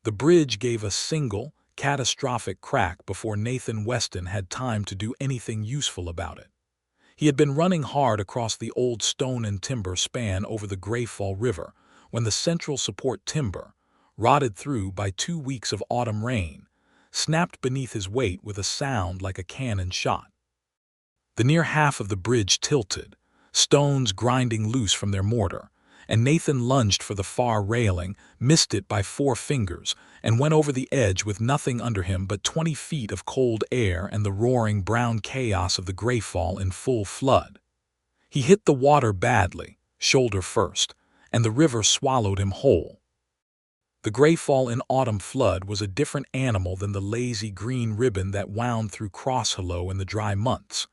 The bridge gave a single, catastrophic crack before Nathan Weston had time to do anything useful about it. He had been running hard across the old stone and timber span over the Greyfall River when the central support timber, rotted through by 2 weeks of autumn rain, snapped beneath his weight with a sound like a cannon shot. The near half of the bridge tilted, stones grinding loose from their mortar, and Nathan lunged for the far railing, missed it by 4 fingers, and went over the edge with nothing under him but 20 feet of cold air and the roaring brown chaos of the Greyfall in full flood. He hit the water badly, shoulder first, and the river swallowed him whole. The Greyfall in autumn flood was a different animal than the lazy green ribbon that wound through Crosshallow in the dry months.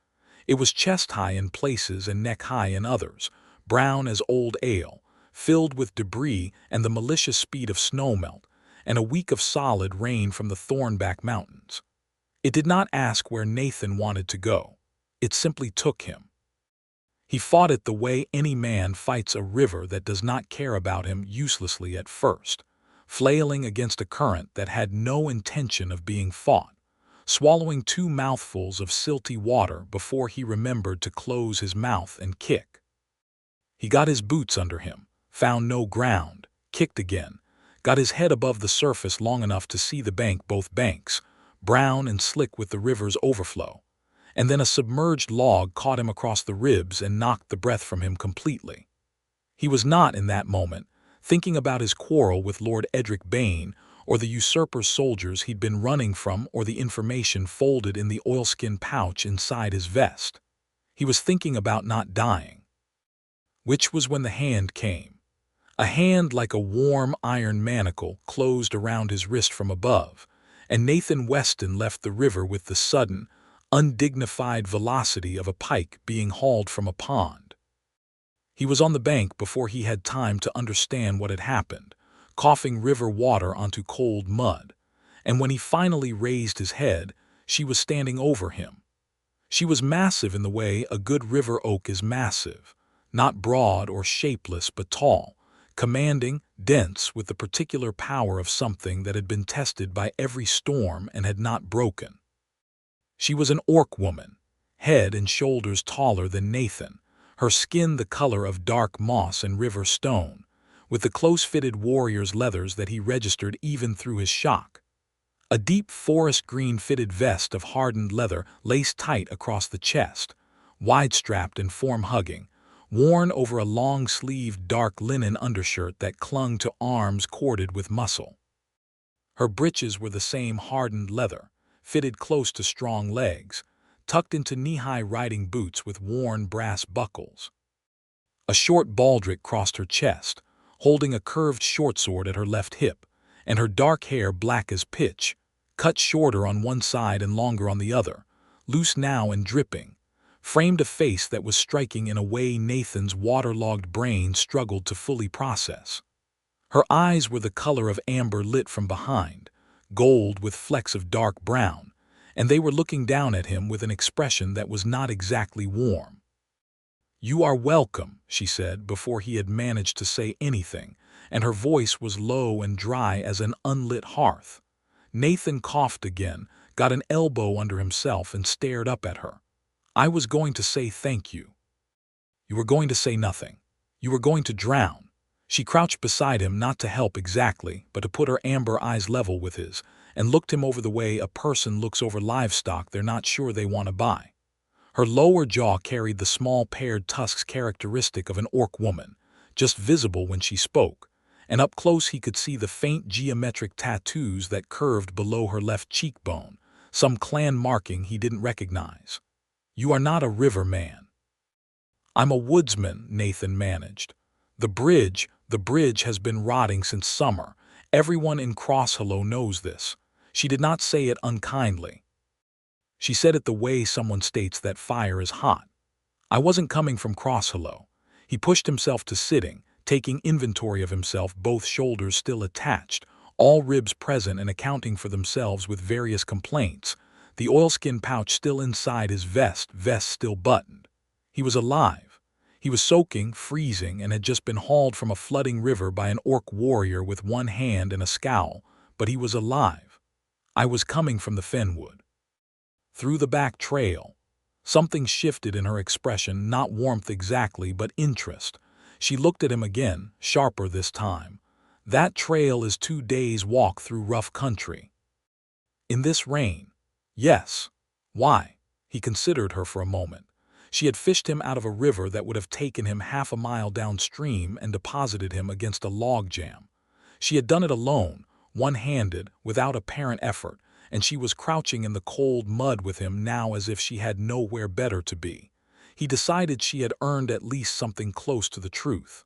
It was chest-high in places and neck-high in others, brown as old ale, filled with debris and the malicious speed of snowmelt, and a week of solid rain from the Thornback Mountains. It did not ask where Nathan wanted to go. It simply took him. He fought it the way any man fights a river that does not care about him uselessly at first, flailing against a current that had no intention of being fought, swallowing 2 mouthfuls of silty water before he remembered to close his mouth and kick. He got his boots under him, found no ground, kicked again, got his head above the surface long enough to see the bank, both banks, brown and slick with the river's overflow, and then a submerged log caught him across the ribs and knocked the breath from him completely. He was not, in that moment, thinking about his quarrel with Lord Edric Bane or the usurper soldiers he'd been running from or the information folded in the oilskin pouch inside his vest. He was thinking about not dying. Which was when the hand came. A hand like a warm iron manacle closed around his wrist from above, and Nathan Weston left the river with the sudden, undignified velocity of a pike being hauled from a pond. He was on the bank before he had time to understand what had happened, coughing river water onto cold mud, and when he finally raised his head, she was standing over him. She was massive in the way a good river oak is massive, not broad or shapeless but tall, commanding, dense with the particular power of something that had been tested by every storm and had not broken. She was an orc woman, head and shoulders taller than Nathan, her skin the color of dark moss and river stone, with the close-fitted warrior's leathers that he registered even through his shock. A deep forest green fitted vest of hardened leather laced tight across the chest, wide-strapped and form-hugging, worn over a long-sleeved dark linen undershirt that clung to arms corded with muscle. Her breeches were the same hardened leather, fitted close to strong legs, tucked into knee-high riding boots with worn brass buckles. A short baldric crossed her chest, holding a curved short-sword at her left hip, and her dark hair black as pitch, cut shorter on one side and longer on the other, loose now and dripping, framed a face that was striking in a way Nathan's waterlogged brain struggled to fully process. Her eyes were the color of amber lit from behind, gold with flecks of dark brown, and they were looking down at him with an expression that was not exactly warm. "You are welcome," she said before he had managed to say anything, and her voice was low and dry as an unlit hearth. Nathan coughed again, got an elbow under himself and stared up at her. "I was going to say thank you." "You were going to say nothing. You were going to drown." She crouched beside him not to help exactly, but to put her amber eyes level with his, and looked him over the way a person looks over livestock they're not sure they want to buy. Her lower jaw carried the small paired tusks characteristic of an orc woman, just visible when she spoke, and up close he could see the faint geometric tattoos that curved below her left cheekbone, some clan marking he didn't recognize. "You are not a river man." "I'm a woodsman," Nathan managed. The bridge has been rotting since summer. Everyone in Crosshallow knows this." She did not say it unkindly. She said it the way someone states that fire is hot. "I wasn't coming from Crosshallow." He pushed himself to sitting, taking inventory of himself, both shoulders still attached, all ribs present and accounting for themselves with various complaints, the oilskin pouch still inside his vest still buttoned. He was alive. He was soaking, freezing, and had just been hauled from a flooding river by an orc warrior with one hand and a scowl, but he was alive. I was coming from the Fenwood. Through the back trail. Something shifted in her expression, not warmth exactly, but interest. She looked at him again, sharper this time. That trail is 2 days' walk through rough country. In this rain? Yes. Why? He considered her for a moment. She had fished him out of a river that would have taken him half a mile downstream and deposited him against a log jam. She had done it alone, one-handed, without apparent effort, and she was crouching in the cold mud with him now as if she had nowhere better to be. He decided she had earned at least something close to the truth.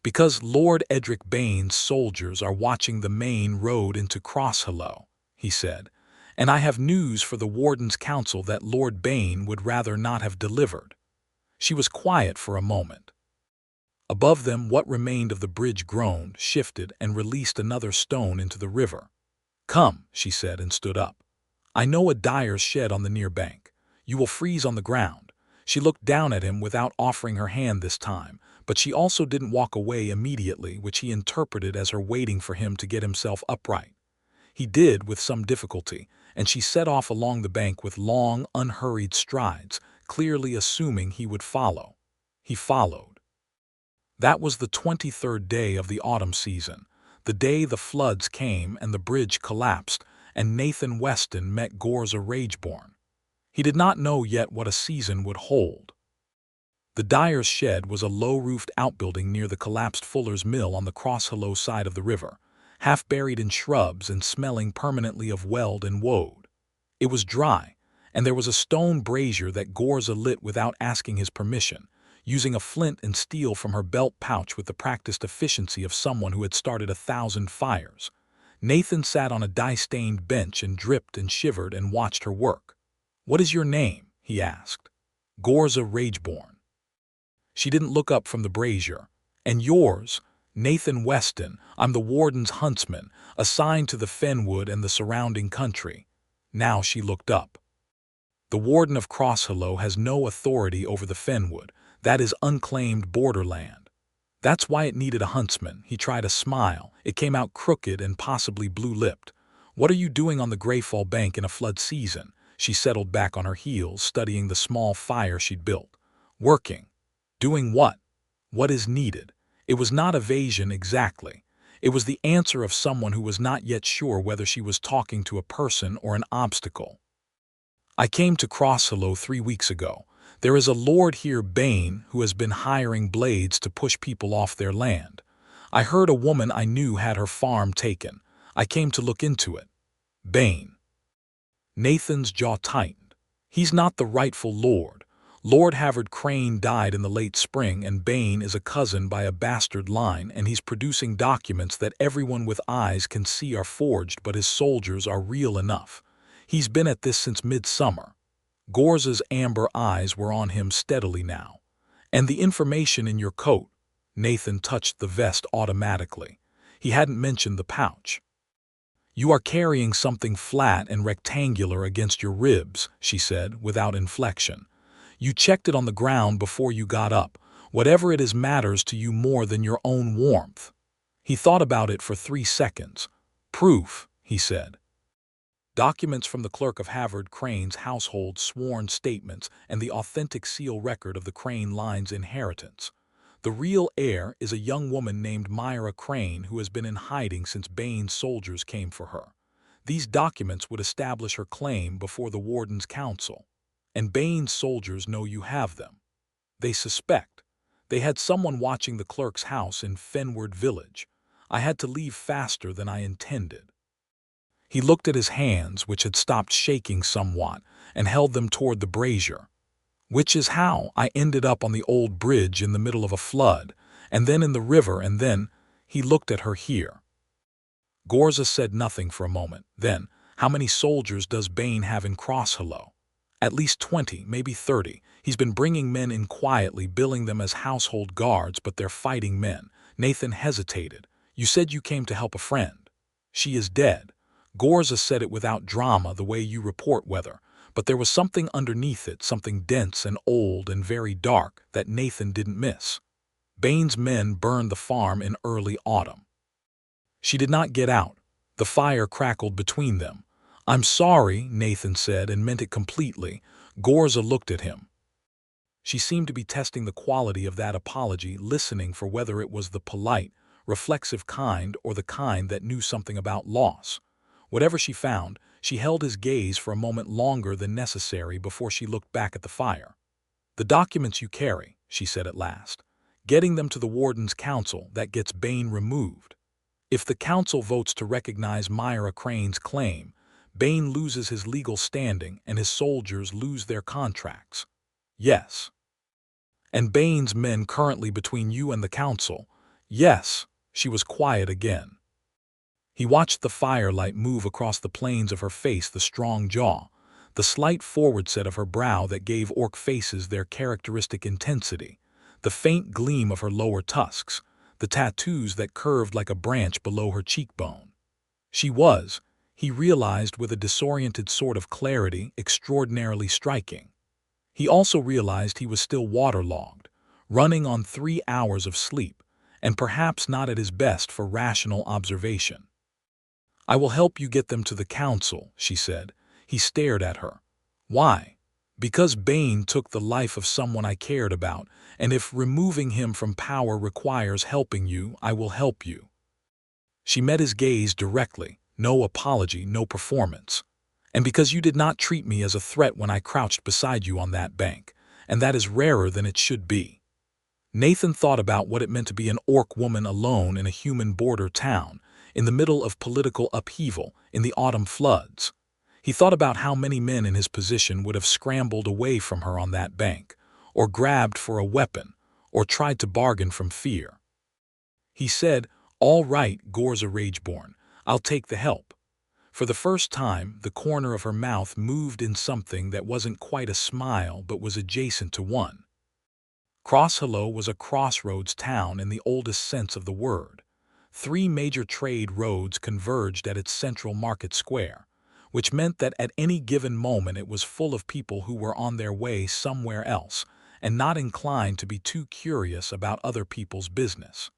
Because Lord Edric Bane's soldiers are watching the main road into Crosshallow, he said, and I have news for the Warden's Council that Lord Bane would rather not have delivered. She was quiet for a moment. Above them, what remained of the bridge groaned, shifted, and released another stone into the river. Come, she said, and stood up. I know a dyer's shed on the near bank. You will freeze on the ground. She looked down at him without offering her hand this time, but she also didn't walk away immediately, which he interpreted as her waiting for him to get himself upright. He did with some difficulty, and she set off along the bank with long, unhurried strides, clearly assuming he would follow. He followed. That was the 23rd day of the autumn season, the day the floods came and the bridge collapsed, and Nathan Weston met Ghorza Rageborn. He did not know yet what a season would hold. The dyer's shed was a low-roofed outbuilding near the collapsed fuller's mill on the Crosshallow side of the river, half buried in shrubs and smelling permanently of weld and woad. It was dry, and there was a stone brazier that Ghorza lit without asking his permission, using a flint and steel from her belt pouch with the practiced efficiency of someone who had started 1,000 fires. Nathan sat on a dye-stained bench and dripped and shivered and watched her work. "What is your name?" he asked. "Ghorza Rageborn." She didn't look up from the brazier. "And yours?" "Nathan Weston. I'm the Warden's huntsman, assigned to the Fenwood and the surrounding country." Now she looked up. "The Warden of Crosshallow has no authority over the Fenwood. That is unclaimed borderland. That's why it needed a huntsman." He tried a smile. It came out crooked and possibly blue-lipped. "What are you doing on the Greyfall bank in a flood season?" She settled back on her heels, studying the small fire she'd built. "Working." "Doing what?" "What is needed." It was not evasion exactly. It was the answer of someone who was not yet sure whether she was talking to a person or an obstacle. "I came to Crosshallow 3 weeks ago. There is a lord here, Bane, who has been hiring blades to push people off their land. I heard a woman I knew had her farm taken. I came to look into it." "Bane." Nathan's jaw tightened. "He's not the rightful lord. Lord Havard Crane died in the late spring, and Bane is a cousin by a bastard line, and he's producing documents that everyone with eyes can see are forged, but his soldiers are real enough. He's been at this since midsummer." Ghorza's amber eyes were on him steadily now. "And the information in your coat." Nathan touched the vest automatically. He hadn't mentioned the pouch. "You are carrying something flat and rectangular against your ribs," she said, without inflection. "You checked it on the ground before you got up. Whatever it is matters to you more than your own warmth." He thought about it for 3 seconds. "Proof," he said. "Documents from the clerk of Havard Crane's household, sworn statements, and the authentic seal record of the Crane line's inheritance. The real heir is a young woman named Myra Crane who has been in hiding since Bane's soldiers came for her. These documents would establish her claim before the Warden's Council. And Bane's soldiers know you have them. They suspect. They had someone watching the clerk's house in Fenwood Village. I had to leave faster than I intended." He looked at his hands, which had stopped shaking somewhat, and held them toward the brazier. "Which is how I ended up on the old bridge in the middle of a flood, and then in the river, and then—" He looked at her here. Ghorza said nothing for a moment. Then, "How many soldiers does Bane have in Crosshallow?" "At least 20, maybe 30. He's been bringing men in quietly, billing them as household guards, but they're fighting men." Nathan hesitated. "You said you came to help a friend." "She is dead." Ghorza said it without drama, the way you report weather, but there was something underneath it, something dense and old and very dark, that Nathan didn't miss. "Bane's men burned the farm in early autumn." She did not get out. The fire crackled between them. "I'm sorry," Nathan said, and meant it completely. Ghorza looked at him. She seemed to be testing the quality of that apology, listening for whether it was the polite, reflexive kind or the kind that knew something about loss. Whatever she found, she held his gaze for a moment longer than necessary before she looked back at the fire. "The documents you carry," she said at last. "Getting them to the Warden's Council, that gets Bane removed. If the Council votes to recognize Myra Crane's claim, Bane loses his legal standing and his soldiers lose their contracts." "Yes." "And Bane's men currently between you and the Council." "Yes." She was quiet again. He watched the firelight move across the planes of her face, the strong jaw, the slight forward set of her brow that gave orc faces their characteristic intensity, the faint gleam of her lower tusks, the tattoos that curved like a branch below her cheekbone. She was, he realized with a disoriented sort of clarity, extraordinarily striking. He also realized he was still waterlogged, running on 3 hours of sleep, and perhaps not at his best for rational observation. "I will help you get them to the Council," she said. He stared at her. "Why?" "Because Bane took the life of someone I cared about, and if removing him from power requires helping you, I will help you." She met his gaze directly, no apology, no performance. "And because you did not treat me as a threat when I crouched beside you on that bank, and that is rarer than it should be." Nathan thought about what it meant to be an orc woman alone in a human border town, in the middle of political upheaval, in the autumn floods. He thought about how many men in his position would have scrambled away from her on that bank, or grabbed for a weapon, or tried to bargain from fear. He said, "All right, Ghorza Rageborn, I'll take the help." For the first time, the corner of her mouth moved in something that wasn't quite a smile but was adjacent to one. Crosshallow was a crossroads town in the oldest sense of the word. 3 major trade roads converged at its central market square, which meant that at any given moment it was full of people who were on their way somewhere else and not inclined to be too curious about other people's business.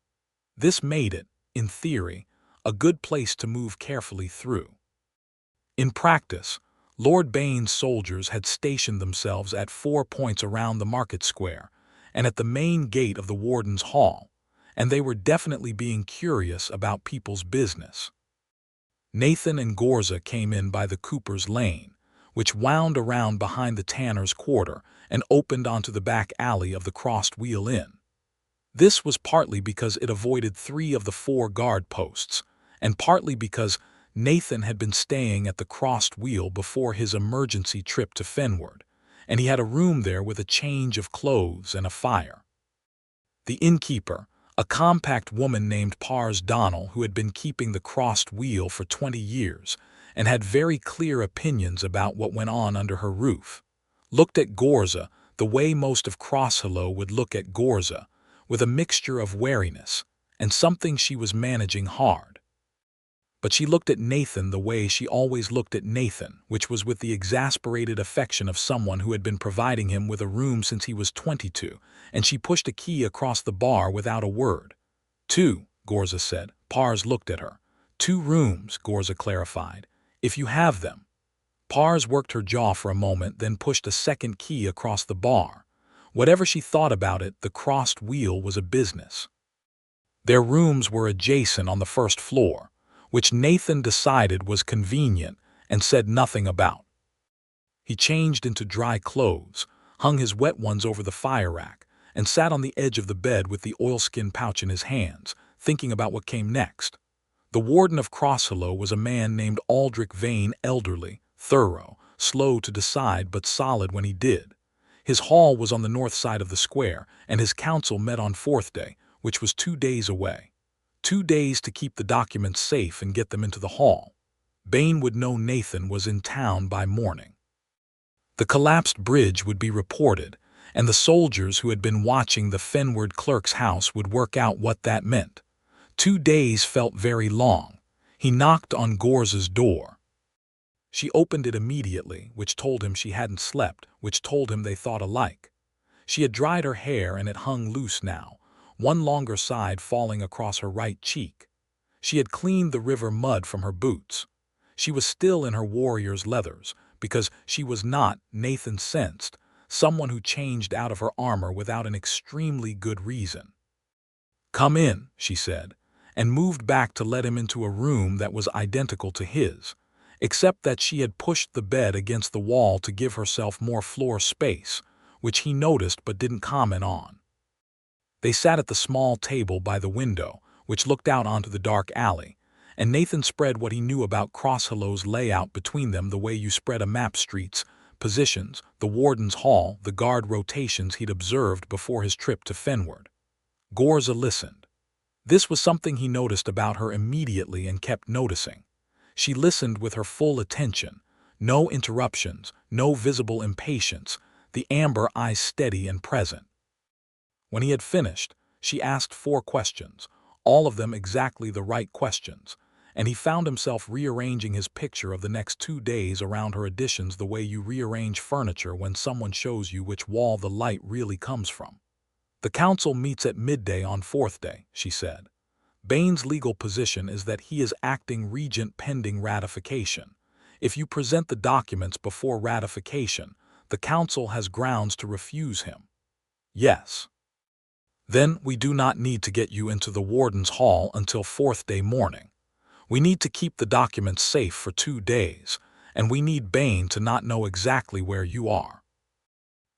This made it, in theory, a good place to move carefully through. In practice, Lord Bane's soldiers had stationed themselves at 4 points around the market square and at the main gate of the Warden's Hall, and they were definitely being curious about people's business. Nathan and Ghorza came in by the Cooper's Lane, which wound around behind the Tanner's Quarter and opened onto the back alley of the Crossed Wheel Inn. This was partly because it avoided 3 of the 4 guard posts, and partly because Nathan had been staying at the Crossed Wheel before his emergency trip to Fenward, and he had a room there with a change of clothes and a fire. The innkeeper, a compact woman named Pars Donnell, who had been keeping the Crossed Wheel for 20 years and had very clear opinions about what went on under her roof, looked at Ghorza the way most of Crosshallow would look at Ghorza, with a mixture of wariness and something she was managing hard. But she looked at Nathan the way she always looked at Nathan, which was with the exasperated affection of someone who had been providing him with a room since he was 22, and she pushed a key across the bar without a word. 2, Ghorza said. Pars looked at her. 2 rooms, Ghorza clarified, if you have them. Pars worked her jaw for a moment, then pushed a second key across the bar. Whatever she thought about it, the Crossed Wheel was a business. Their rooms were adjacent on the first floor, which Nathan decided was convenient and said nothing about. He changed into dry clothes, hung his wet ones over the fire rack, and sat on the edge of the bed with the oilskin pouch in his hands, thinking about what came next. The warden of Crosshallow was a man named Aldrich Vane, elderly, thorough, slow to decide but solid when he did. His hall was on the north side of the square, and his council met on 4th day, which was 2 days away. 2 days to keep the documents safe and get them into the hall. Bane would know Nathan was in town by morning. The collapsed bridge would be reported, and the soldiers who had been watching the Fenward clerk's house would work out what that meant. 2 days felt very long. He knocked on Ghorza's door. She opened it immediately, which told him she hadn't slept, which told him they thought alike. She had dried her hair and it hung loose now, one longer side falling across her right cheek. She had cleaned the river mud from her boots. She was still in her warrior's leathers, because she was not, Nathan sensed, someone who changed out of her armor without an extremely good reason. "Come in," she said, and moved back to let him into a room that was identical to his, except that she had pushed the bed against the wall to give herself more floor space, which he noticed but didn't comment on. They sat at the small table by the window, which looked out onto the dark alley, and Nathan spread what he knew about Crosshallow's layout between them the way you spread a map: streets, positions, the warden's hall, the guard rotations he'd observed before his trip to Fenward. Ghorza listened. This was something he noticed about her immediately and kept noticing. She listened with her full attention, no interruptions, no visible impatience, the amber eyes steady and present. When he had finished, she asked 4 questions, all of them exactly the right questions, and he found himself rearranging his picture of the next 2 days around her additions the way you rearrange furniture when someone shows you which wall the light really comes from. "The council meets at midday on 4th day," she said. "Bane's legal position is that he is acting regent pending ratification. If you present the documents before ratification, the council has grounds to refuse him." "Yes." "Then we do not need to get you into the warden's hall until 4th day morning. We need to keep the documents safe for 2 days, and we need Bane to not know exactly where you are.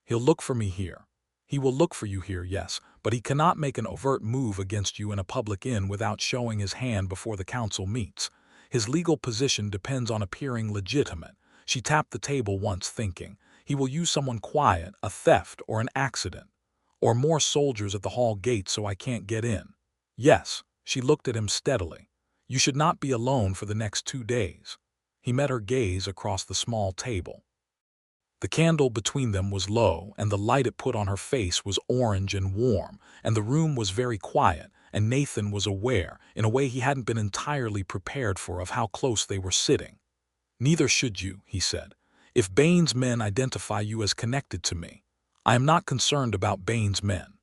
He'll look for me here. He will look for you here, yes, but he cannot make an overt move against you in a public inn without showing his hand before the council meets. His legal position depends on appearing legitimate." She tapped the table once, thinking, "He will use someone quiet, a theft or an accident. Or more soldiers at the hall gate so I can't get in." "Yes." She looked at him steadily. "You should not be alone for the next 2 days." He met her gaze across the small table. The candle between them was low, and the light it put on her face was orange and warm, and the room was very quiet, and Nathan was aware, in a way he hadn't been entirely prepared for, of how close they were sitting. "Neither should you," he said. "If Bane's men identify you as connected to me, I am not concerned about Bane's men."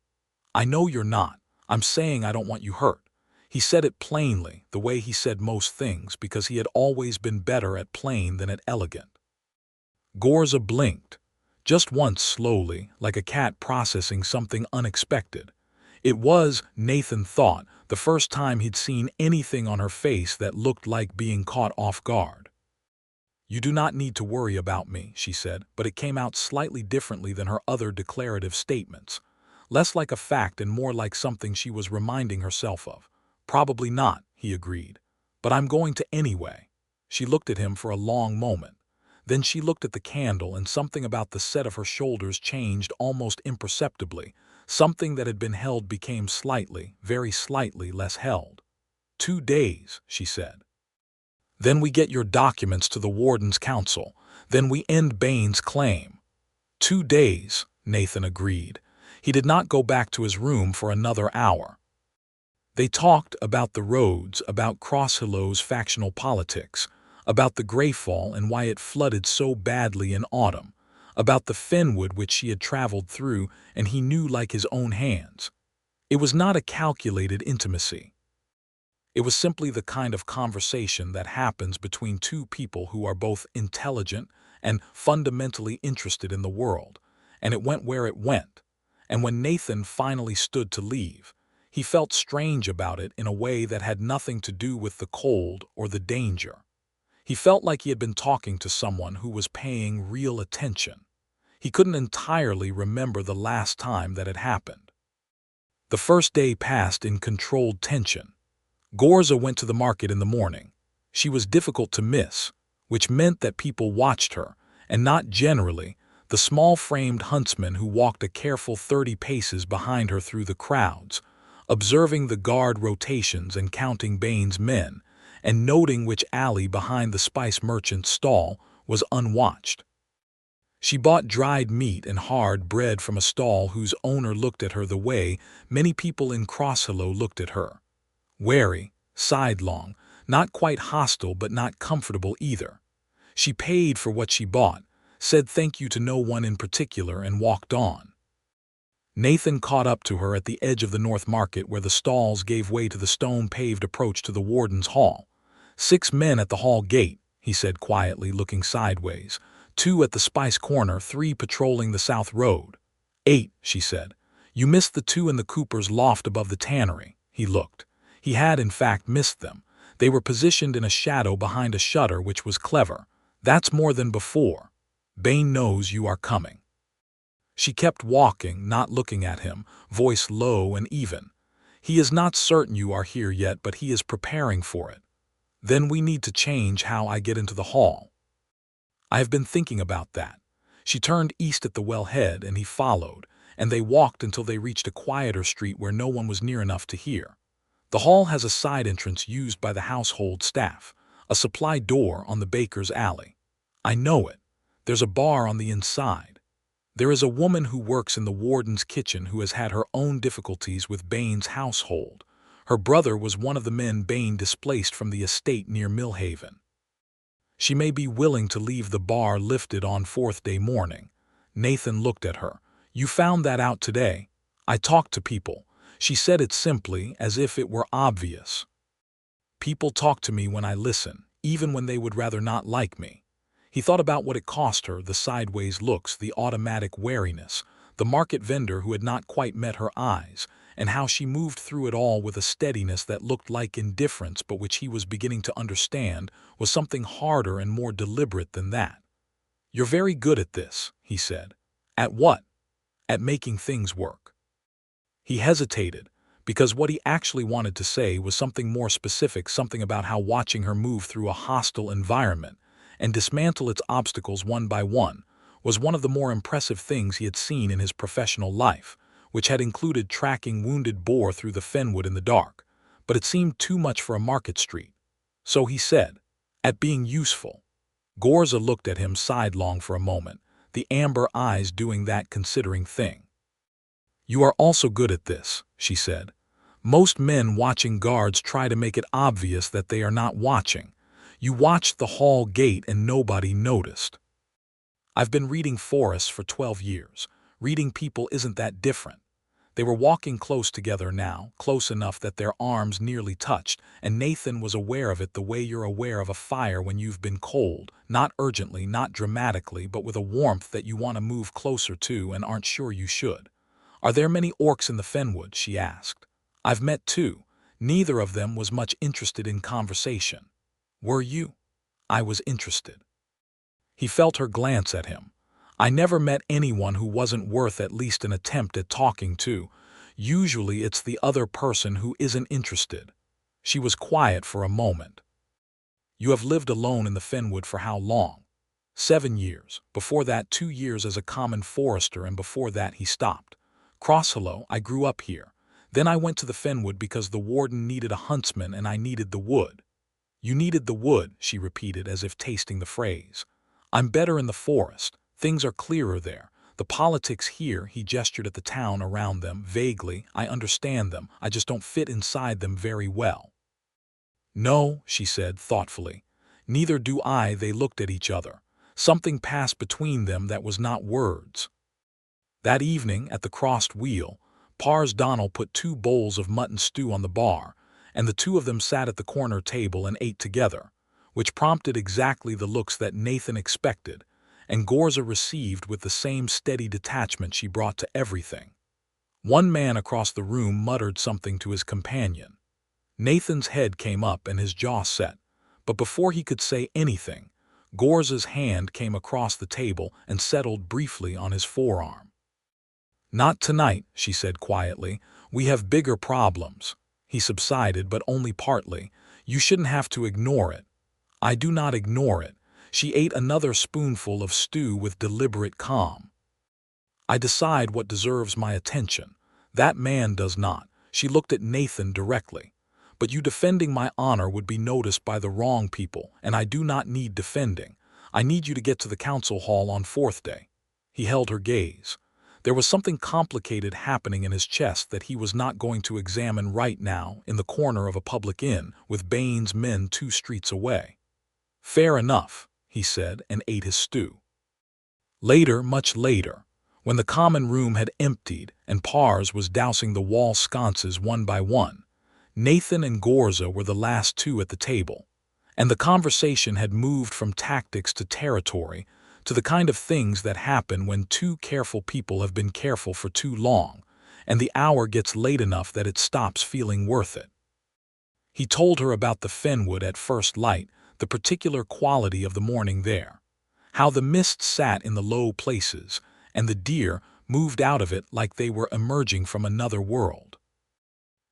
"I know you're not. I'm saying I don't want you hurt." He said it plainly, the way he said most things, because he had always been better at plain than at elegant. Ghorza blinked, just once slowly, like a cat processing something unexpected. It was, Nathan thought, the first time he'd seen anything on her face that looked like being caught off guard. "You do not need to worry about me," she said, but it came out slightly differently than her other declarative statements. Less like a fact and more like something she was reminding herself of. "Probably not," he agreed. "But I'm going to anyway." She looked at him for a long moment. Then she looked at the candle, and something about the set of her shoulders changed almost imperceptibly. Something that had been held became slightly, very slightly less held. "2 days," she said. "Then we get your documents to the Warden's Council. Then we end Bane's claim." 2 days, Nathan agreed. He did not go back to his room for another hour. They talked about the roads, about Crossshallow's factional politics, about the Greyfall and why it flooded so badly in autumn, about the Fenwood which she had traveled through and he knew like his own hands. It was not a calculated intimacy. It was simply the kind of conversation that happens between 2 people who are both intelligent and fundamentally interested in the world, and it went where it went. And when Nathan finally stood to leave, he felt strange about it in a way that had nothing to do with the cold or the danger. He felt like he had been talking to someone who was paying real attention. He couldn't entirely remember the last time that had happened. The first day passed in controlled tension. Ghorza went to the market in the morning. She was difficult to miss, which meant that people watched her, and not generally, the small-framed huntsman who walked a careful 30 paces behind her through the crowds, observing the guard rotations and counting Bane's men, and noting which alley behind the spice merchant's stall was unwatched. She bought dried meat and hard bread from a stall whose owner looked at her the way many people in Crosshallow looked at her. Wary, sidelong, not quite hostile but not comfortable either. She paid for what she bought, said thank you to no one in particular, and walked on. Nathan caught up to her at the edge of the North Market where the stalls gave way to the stone-paved approach to the warden's hall. 6 men at the hall gate, he said quietly, looking sideways. 2 at the spice corner, 3 patrolling the south road. 8, she said. You missed the 2 in the cooper's loft above the tannery. He looked. He had, in fact, missed them. They were positioned in a shadow behind a shutter, which was clever. That's more than before. Bane knows you are coming. She kept walking, not looking at him, voice low and even. He is not certain you are here yet, but he is preparing for it. Then we need to change how I get into the hall. I have been thinking about that. She turned east at the wellhead, and he followed, and they walked until they reached a quieter street where no one was near enough to hear. The hall has a side entrance used by the household staff, a supply door on the baker's alley. I know it. There's a bar on the inside. There is a woman who works in the warden's kitchen who has had her own difficulties with Bane's household. Her brother was one of the men Bane displaced from the estate near Millhaven. She may be willing to leave the bar lifted on 4th day morning. Nathan looked at her. You found that out today? I talked to people. She said it simply, as if it were obvious. People talk to me when I listen, even when they would rather not like me. He thought about what it cost her, the sideways looks, the automatic wariness, the market vendor who had not quite met her eyes, and how she moved through it all with a steadiness that looked like indifference, but which he was beginning to understand was something harder and more deliberate than that. You're very good at this, he said. At what? At making things work. He hesitated, because what he actually wanted to say was something more specific, something about how watching her move through a hostile environment and dismantle its obstacles one by one was one of the more impressive things he had seen in his professional life, which had included tracking wounded boar through the fenwood in the dark, but it seemed too much for a market street. So he said, at being useful. Ghorza looked at him sidelong for a moment, the amber eyes doing that considering thing. You are also good at this, she said. Most men watching guards try to make it obvious that they are not watching. You watched the hall gate and nobody noticed. I've been reading forests for 12 years. Reading people isn't that different. They were walking close together now, close enough that their arms nearly touched, and Nathan was aware of it the way you're aware of a fire when you've been cold, not urgently, not dramatically, but with a warmth that you want to move closer to and aren't sure you should. Are there many orcs in the fenwood? She asked. I've met 2. Neither of them was much interested in conversation. Were you? I was interested. He felt her glance at him. I never met anyone who wasn't worth at least an attempt at talking to. Usually it's the other person who isn't interested. She was quiet for a moment. You have lived alone in the fenwood for how long? 7 years. Before that, 2 years as a common forester, and before that he stopped. Crosshallow, I grew up here. Then I went to the fenwood because the warden needed a huntsman and I needed the wood. You needed the wood, she repeated as if tasting the phrase. I'm better in the forest. Things are clearer there. The politics here, he gestured at the town around them, vaguely. I understand them. I just don't fit inside them very well. No, she said thoughtfully. Neither do I. They looked at each other. Something passed between them that was not words. That evening, at the crossed wheel, Pars Donnell put 2 bowls of mutton stew on the bar, and the 2 of them sat at the corner table and ate together, which prompted exactly the looks that Nathan expected, and Ghorza received with the same steady detachment she brought to everything. One man across the room muttered something to his companion. Nathan's head came up and his jaw set, but before he could say anything, Ghorza's hand came across the table and settled briefly on his forearm. Not tonight, she said quietly. We have bigger problems. He subsided, but only partly. You shouldn't have to ignore it. I do not ignore it. She ate another spoonful of stew with deliberate calm. I decide what deserves my attention. That man does not. She looked at Nathan directly. But you defending my honor would be noticed by the wrong people, and I do not need defending. I need you to get to the council hall on 4th day. He held her gaze. There was something complicated happening in his chest that he was not going to examine right now in the corner of a public inn with Bane's men 2 streets away. Fair enough, he said, and ate his stew. Later, much later, When the common room had emptied and Pars was dousing the wall sconces one by one, Nathan and Ghorza were the last two at the table, and the conversation had moved from tactics to territory, to the kind of things that happen when two careful people have been careful for too long, and the hour gets late enough that it stops feeling worth it. He told her about the fenwood at first light, the particular quality of the morning there, how the mist sat in the low places, and the deer moved out of it like they were emerging from another world.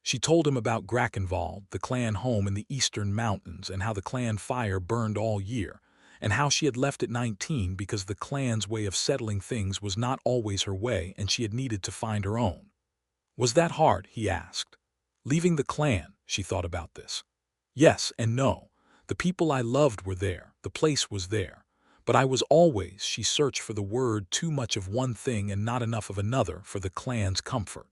She told him about Grackenwald, the clan home in the eastern mountains, and how the clan fire burned all year, and how she had left at 19 because the clan's way of settling things was not always her way and she had needed to find her own. Was that hard, he asked. Leaving the clan, she thought about this. Yes and no. The people I loved were there, the place was there. But I was always, she searched for the word, too much of one thing and not enough of another for the clan's comfort.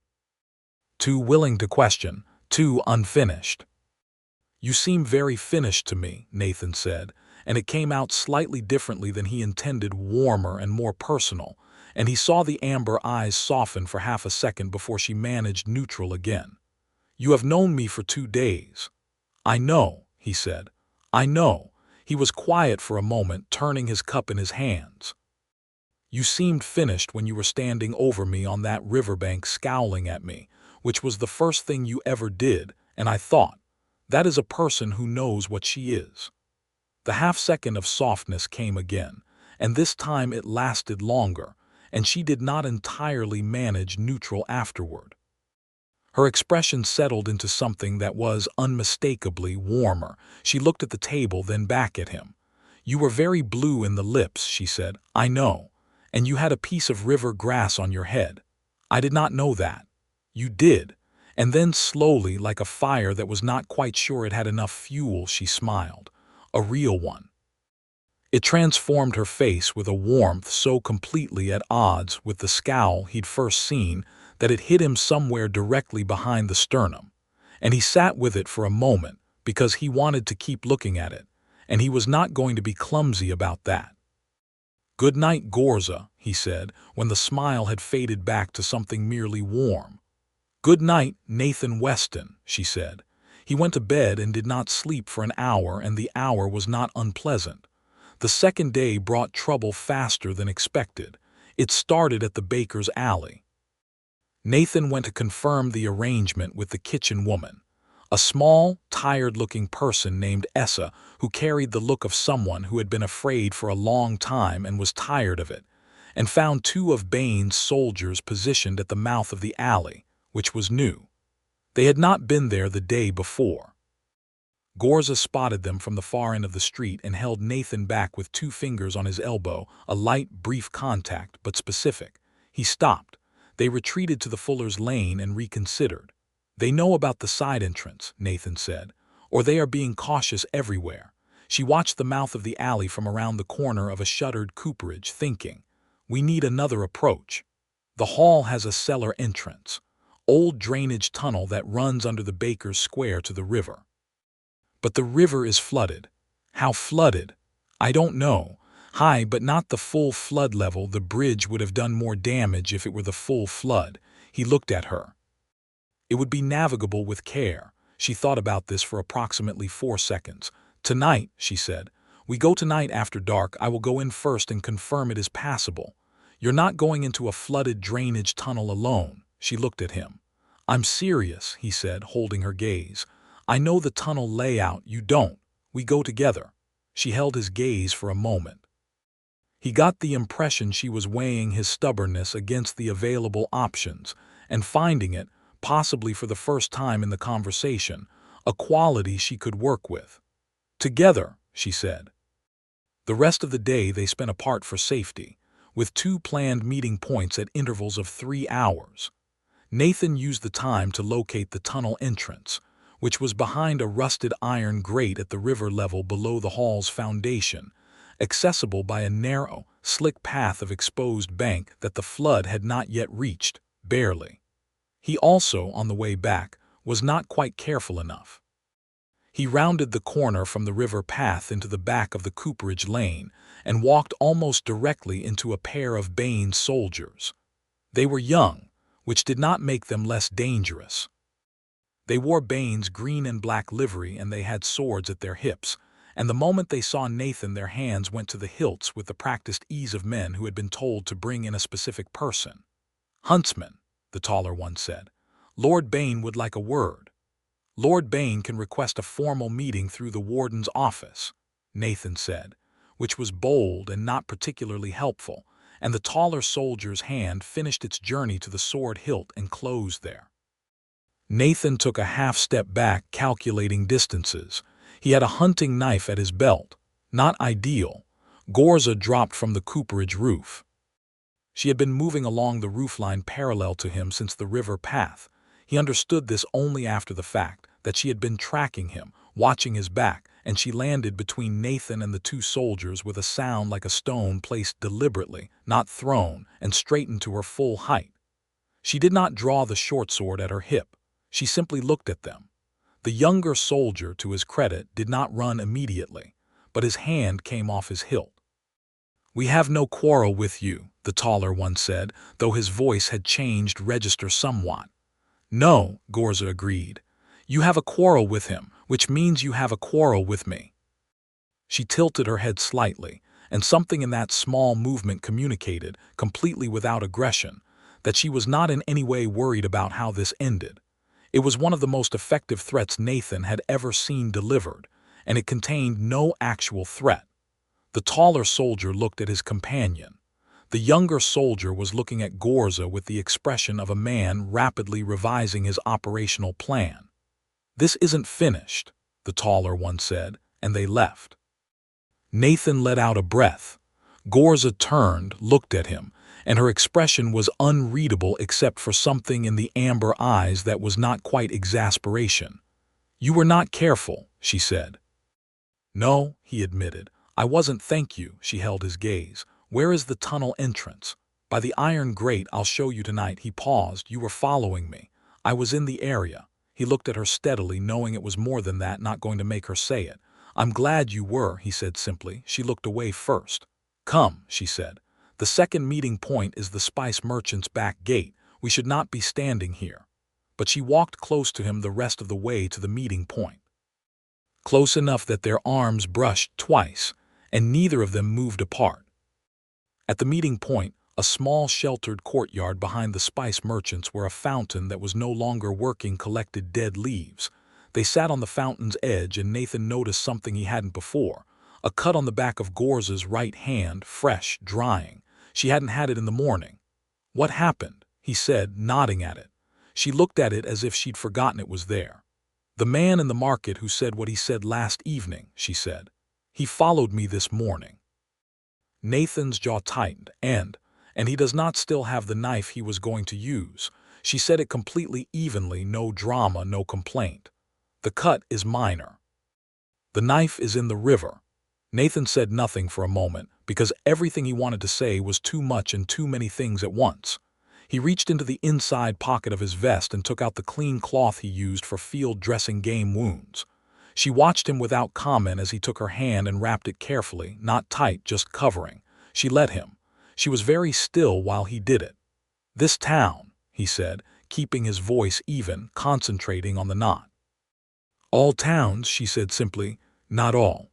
Too willing to question, too unfinished. You seem very finished to me, Nathan said, and it came out slightly differently than he intended, warmer and more personal, and he saw the amber eyes soften for half a second before she managed neutral again. You have known me for 2 days. I know, he said. I know. He was quiet for a moment, turning his cup in his hands. You seemed finished when you were standing over me on that riverbank scowling at me, which was the first thing you ever did, and I thought, that is a person who knows what she is. The half-second of softness came again, and this time it lasted longer, and she did not entirely manage neutral afterward. Her expression settled into something that was unmistakably warmer. She looked at the table, then back at him. You were very blue in the lips, she said. I know. And you had a piece of river grass on your head. I did not know that. You did. And then slowly, like a fire that was not quite sure it had enough fuel, she smiled. A real one. It transformed her face with a warmth so completely at odds with the scowl he'd first seen that it hit him somewhere directly behind the sternum, and he sat with it for a moment because he wanted to keep looking at it, and he was not going to be clumsy about that. Good night, Ghorza, he said, when the smile had faded back to something merely warm. Good night, Nathan Weston, she said. He went to bed and did not sleep for an hour, and the hour was not unpleasant. The second day brought trouble faster than expected. It started at the baker's alley. Nathan went to confirm the arrangement with the kitchen woman, a small, tired-looking person named Essa who carried the look of someone who had been afraid for a long time and was tired of it, and found 2 of Bane's soldiers positioned at the mouth of the alley, which was new. They had not been there the day before. Ghorza spotted them from the far end of the street and held Nathan back with 2 fingers on his elbow, a light, brief contact, but specific. He stopped. They retreated to the Fuller's Lane and reconsidered. They know about the side entrance, Nathan said, or they are being cautious everywhere. She watched the mouth of the alley from around the corner of a shuttered cooperage, thinking, we need another approach. The hall has a cellar entrance, old drainage tunnel that runs under the baker's square to the river. But the river is flooded. How flooded? I don't know. High, but not the full flood level. The bridge would have done more damage if it were the full flood. He looked at her. It would be navigable with care. She thought about this for approximately 4 seconds. Tonight, she said. We go tonight after dark. I will go in first and confirm it is passable. You're not going into a flooded drainage tunnel alone. She looked at him. I'm serious, he said, holding her gaze. I know the tunnel layout. You don't. We go together. She held his gaze for a moment. He got the impression she was weighing his stubbornness against the available options and finding it, possibly for the first time in the conversation, a quality she could work with. Together, she said. The rest of the day they spent apart for safety, with 2 planned meeting points at intervals of 3 hours. Nathan used the time to locate the tunnel entrance, which was behind a rusted iron grate at the river level below the hall's foundation, accessible by a narrow, slick path of exposed bank that the flood had not yet reached, barely. He also, on the way back, was not quite careful enough. He rounded the corner from the river path into the back of the cooperage lane and walked almost directly into a pair of Bane's soldiers. They were young, which did not make them less dangerous. They wore Bane's green and black livery and they had swords at their hips, and the moment they saw Nathan their hands went to the hilts with the practiced ease of men who had been told to bring in a specific person. "Huntsman," the taller one said, "Lord Bane would like a word." "Lord Bane can request a formal meeting through the warden's office," Nathan said, which was bold and not particularly helpful, and the taller soldier's hand finished its journey to the sword hilt and closed there. Nathan took a half-step back, calculating distances. He had a hunting knife at his belt. Not ideal. Ghorza dropped from the cooperage roof. She had been moving along the roofline parallel to him since the river path. He understood this only after the fact, that she had been tracking him, watching his back, and she landed between Nathan and the two soldiers with a sound like a stone placed deliberately, not thrown, and straightened to her full height. She did not draw the short sword at her hip. She simply looked at them. The younger soldier, to his credit, did not run immediately, but his hand came off his hilt. "We have no quarrel with you," the taller one said, though his voice had changed register somewhat. "No," Ghorza agreed. "You have a quarrel with him, which means you have a quarrel with me." She tilted her head slightly, and something in that small movement communicated, completely without aggression, that she was not in any way worried about how this ended. It was one of the most effective threats Nathan had ever seen delivered, and it contained no actual threat. The taller soldier looked at his companion. The younger soldier was looking at Ghorza with the expression of a man rapidly revising his operational plan. "This isn't finished," the taller one said, and they left. Nathan let out a breath. Ghorza turned, looked at him, and her expression was unreadable except for something in the amber eyes that was not quite exasperation. "You were not careful," she said. "No," he admitted. "I wasn't, thank you." She held his gaze. "Where is the tunnel entrance?" "By the iron grate, I'll show you tonight." He paused. "You were following me. I was in the area." He looked at her steadily, knowing it was more than that, not going to make her say it. "I'm glad you were," he said simply. She looked away first. "Come," she said. "The second meeting point is the spice merchant's back gate. We should not be standing here." But she walked close to him the rest of the way to the meeting point. Close enough that their arms brushed twice, and neither of them moved apart. At the meeting point, a small sheltered courtyard behind the spice merchants where a fountain that was no longer working collected dead leaves. They sat on the fountain's edge and Nathan noticed something he hadn't before. A cut on the back of Ghorza's right hand, fresh, drying. She hadn't had it in the morning. "What happened?" he said, nodding at it. She looked at it as if she'd forgotten it was there. "The man in the market who said what he said last evening," she said. "He followed me this morning." Nathan's jaw tightened, and he does not still have the knife he was going to use. She said it completely evenly, no drama, no complaint. "The cut is minor. The knife is in the river." Nathan said nothing for a moment, because everything he wanted to say was too much and too many things at once. He reached into the inside pocket of his vest and took out the clean cloth he used for field dressing game wounds. She watched him without comment as he took her hand and wrapped it carefully, not tight, just covering. She let him. She was very still while he did it. "This town," he said, keeping his voice even, concentrating on the knot. "All towns," she said simply, "not all."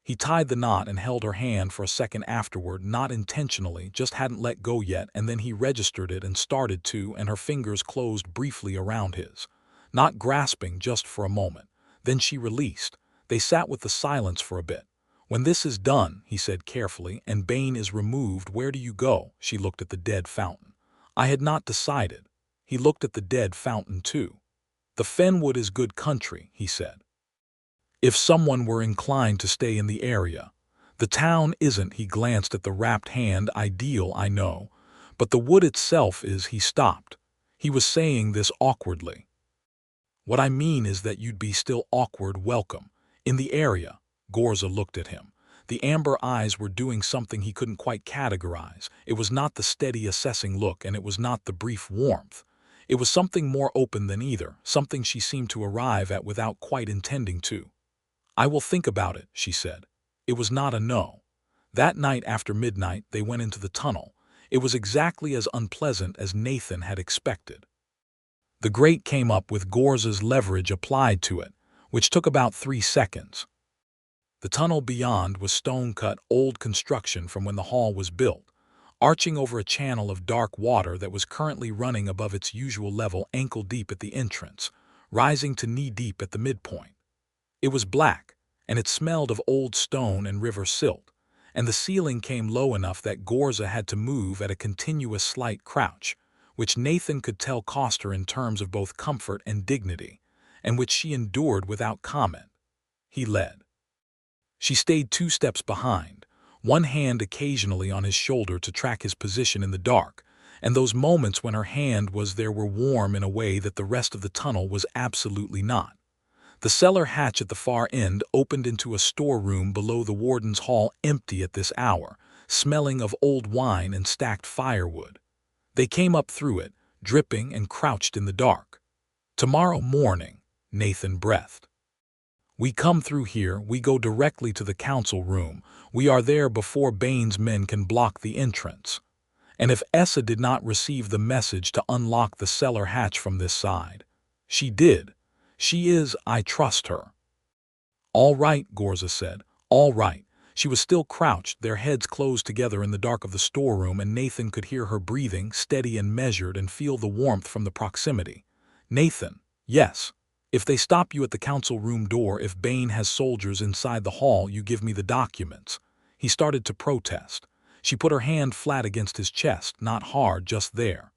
He tied the knot and held her hand for a second afterward, not intentionally, just hadn't let go yet, and then he registered it and started to, and her fingers closed briefly around his. Not grasping, just for a moment. Then she released. They sat with the silence for a bit. "When this is done," he said carefully, "and Bane is removed, where do you go?" She looked at the dead fountain. "I had not decided." He looked at the dead fountain too. "The Fenwood is good country," he said. "If someone were inclined to stay in the area. The town isn't," he glanced at the wrapped hand, "ideal, I know. But the wood itself is." He stopped. He was saying this awkwardly. "What I mean is that you'd be still awkward welcome. In the area." Ghorza looked at him. The amber eyes were doing something he couldn't quite categorize. It was not the steady assessing look, and it was not the brief warmth. It was something more open than either, something she seemed to arrive at without quite intending to. "I will think about it," she said. It was not a no. That night after midnight, they went into the tunnel. It was exactly as unpleasant as Nathan had expected. The grate came up with Ghorza's leverage applied to it, which took about 3 seconds. The tunnel beyond was stone-cut old construction from when the hall was built, arching over a channel of dark water that was currently running above its usual level ankle-deep at the entrance, rising to knee-deep at the midpoint. It was black, and it smelled of old stone and river silt, and the ceiling came low enough that Ghorza had to move at a continuous slight crouch, which Nathan could tell cost her in terms of both comfort and dignity, and which she endured without comment. He led. She stayed 2 steps behind, one hand occasionally on his shoulder to track his position in the dark, and those moments when her hand was there were warm in a way that the rest of the tunnel was absolutely not. The cellar hatch at the far end opened into a storeroom below the warden's hall, empty at this hour, smelling of old wine and stacked firewood. They came up through it, dripping and crouched in the dark. "Tomorrow morning," Nathan breathed. "We come through here, we go directly to the council room. We are there before Bane's men can block the entrance. And if Essa did not receive the message to unlock the cellar hatch from this side, she did. She is, I trust her." "All right," Ghorza said. "All right." She was still crouched, their heads closed together in the dark of the storeroom, and Nathan could hear her breathing, steady and measured, and feel the warmth from the proximity. "Nathan, yes. If they stop you at the council room door, if Bane has soldiers inside the hall, you give me the documents." He started to protest. She put her hand flat against his chest, not hard, just there.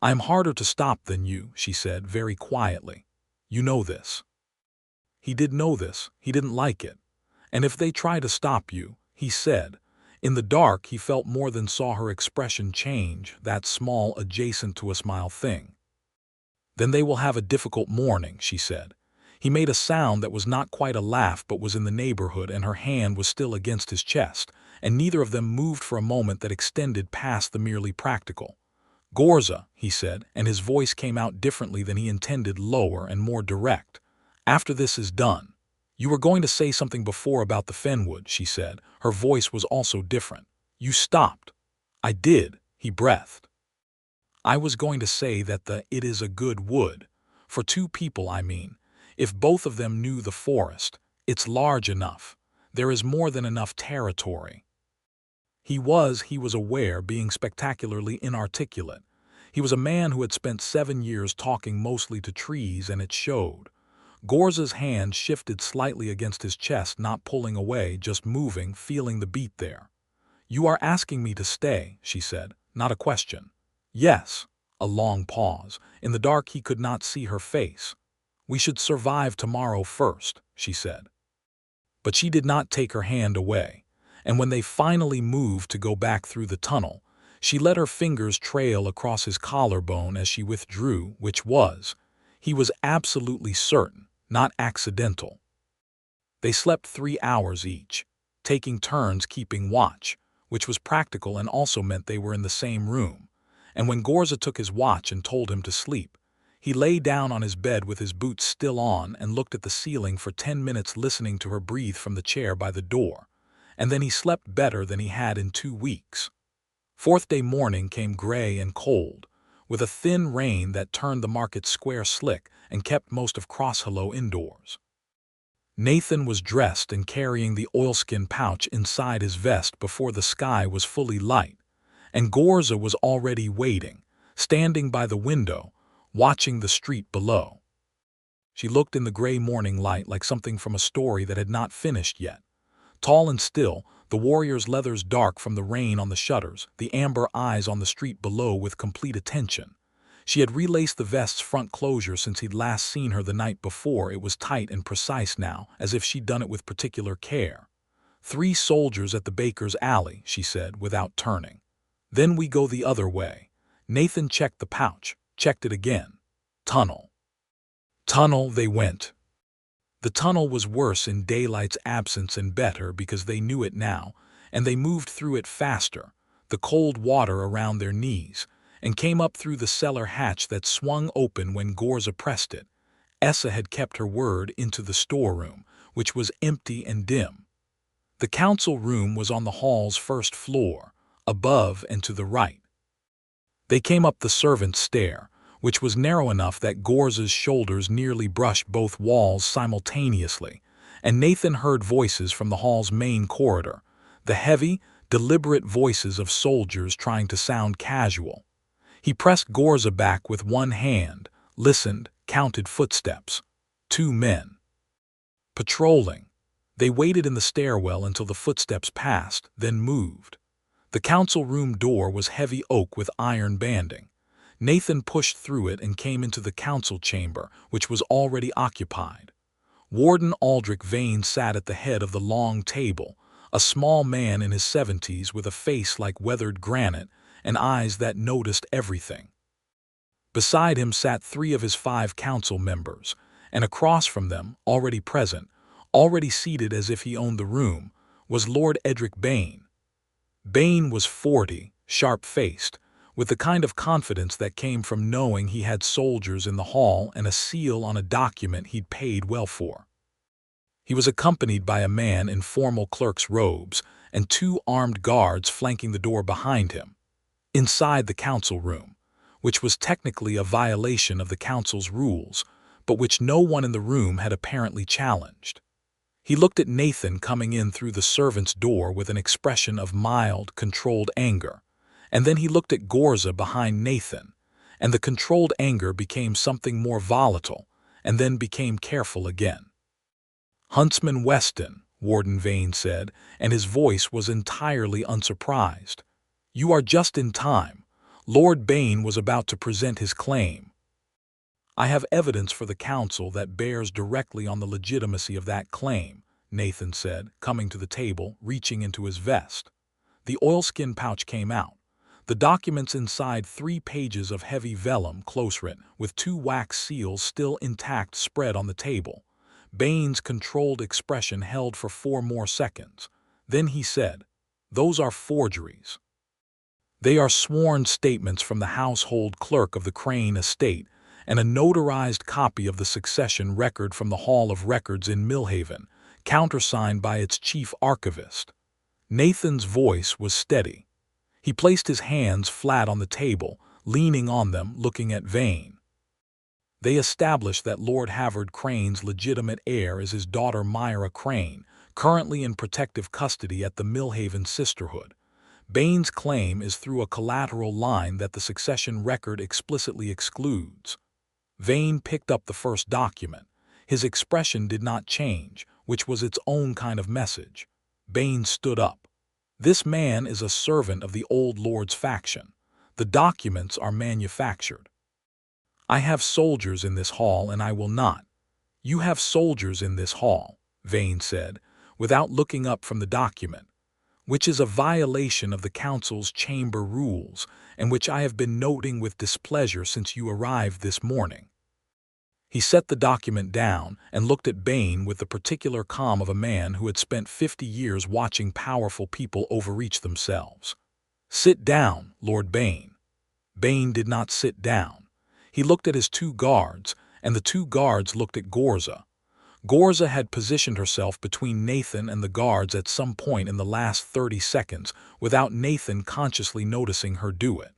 "I am harder to stop than you," she said, very quietly. "You know this." He did know this. He didn't like it. "And if they try to stop you," he said. In the dark, he felt more than saw her expression change, that small, adjacent to a smile thing. "Then they will have a difficult morning," she said. He made a sound that was not quite a laugh but was in the neighborhood, and her hand was still against his chest, and neither of them moved for a moment that extended past the merely practical. "Ghorza," he said, and his voice came out differently than he intended, lower and more direct. "After this is done." "You were going to say something before about the Fenwood," she said. Her voice was also different. "You stopped." "I did," he breathed. "I was going to say that it is a good wood. For 2 people, I mean. If both of them knew the forest, it's large enough. There is more than enough territory." He was aware, being spectacularly inarticulate. He was a man who had spent 7 years talking mostly to trees, and it showed. Ghorza's hand shifted slightly against his chest, not pulling away, just moving, feeling the beat there. "You are asking me to stay," she said, "not a question." "Yes." A long pause. In the dark he could not see her face. "We should survive tomorrow first," she said. But she did not take her hand away, and when they finally moved to go back through the tunnel, she let her fingers trail across his collarbone as she withdrew, which was, he was absolutely certain, not accidental. They slept 3 hours each, taking turns keeping watch, which was practical and also meant they were in the same room. And when Ghorza took his watch and told him to sleep, he lay down on his bed with his boots still on and looked at the ceiling for 10 minutes, listening to her breathe from the chair by the door, and then he slept better than he had in 2 weeks. 4th day morning came gray and cold, with a thin rain that turned the market square slick and kept most of Crosshallow indoors. Nathan was dressed and carrying the oilskin pouch inside his vest before the sky was fully light, and Ghorza was already waiting, standing by the window, watching the street below. She looked in the gray morning light like something from a story that had not finished yet. Tall and still, the warrior's leathers dark from the rain on the shutters, the amber eyes on the street below with complete attention. She had relaced the vest's front closure since he'd last seen her the night before. It was tight and precise now, as if she'd done it with particular care. 3 soldiers at the baker's alley, she said, without turning. Then we go the other way. Nathan checked the pouch, checked it again. Tunnel. Tunnel they went. The tunnel was worse in daylight's absence and better because they knew it now, and they moved through it faster, the cold water around their knees, and came up through the cellar hatch that swung open when Ghorza pressed it. Essa had kept her word, into the storeroom, which was empty and dim. The council room was on the hall's first floor, above and to the right. They came up the servants' stair, which was narrow enough that Ghorza's shoulders nearly brushed both walls simultaneously, and Nathan heard voices from the hall's main corridor, the heavy, deliberate voices of soldiers trying to sound casual. He pressed Ghorza back with one hand, listened, counted footsteps. 2 men. Patrolling. They waited in the stairwell until the footsteps passed, then moved. The council room door was heavy oak with iron banding. Nathan pushed through it and came into the council chamber, which was already occupied. Warden Aldrich Vane sat at the head of the long table, a small man in his 70s with a face like weathered granite and eyes that noticed everything. Beside him sat 3 of his 5 council members, and across from them, already present, already seated as if he owned the room, was Lord Edric Bane. Bane was 40, sharp-faced, with the kind of confidence that came from knowing he had soldiers in the hall and a seal on a document he'd paid well for. He was accompanied by a man in formal clerk's robes and 2 armed guards flanking the door behind him. Inside the council room, which was technically a violation of the council's rules, but which no one in the room had apparently challenged. He looked at Nathan coming in through the servant's door with an expression of mild, controlled anger, and then he looked at Ghorza behind Nathan, and the controlled anger became something more volatile, and then became careful again. "Huntsman Weston," Warden Vane said, and his voice was entirely unsurprised. "You are just in time. Lord Bane was about to present his claim." "I have evidence for the council that bears directly on the legitimacy of that claim," Nathan said, coming to the table, reaching into his vest. The oilskin pouch came out. The documents inside 3 pages of heavy vellum, close-written, with 2 wax seals still intact spread on the table. Bane's controlled expression held for 4 more seconds. Then he said, "Those are forgeries. They are sworn statements from the household clerk of the Crane estate and a notarized copy of the succession record from the Hall of Records in Millhaven, countersigned by its chief archivist." Nathan's voice was steady. He placed his hands flat on the table, leaning on them, looking at Vane. "They establish that Lord Havard Crane's legitimate heir is his daughter Myra Crane, currently in protective custody at the Millhaven Sisterhood. Bane's claim is through a collateral line that the succession record explicitly excludes." Vane picked up the first document. His expression did not change, which was its own kind of message. Bane stood up. "This man is a servant of the old lord's faction. The documents are manufactured. I have soldiers in this hall and I will not." "You have soldiers in this hall," Vane said, without looking up from the document, "which is a violation of the council's chamber rules and which I have been noting with displeasure since you arrived this morning." He set the document down and looked at Bane with the particular calm of a man who had spent 50 years watching powerful people overreach themselves. "Sit down, Lord Bane." Bane did not sit down. He looked at his 2 guards, and the 2 guards looked at Ghorza. Ghorza had positioned herself between Nathan and the guards at some point in the last 30 seconds without Nathan consciously noticing her do it.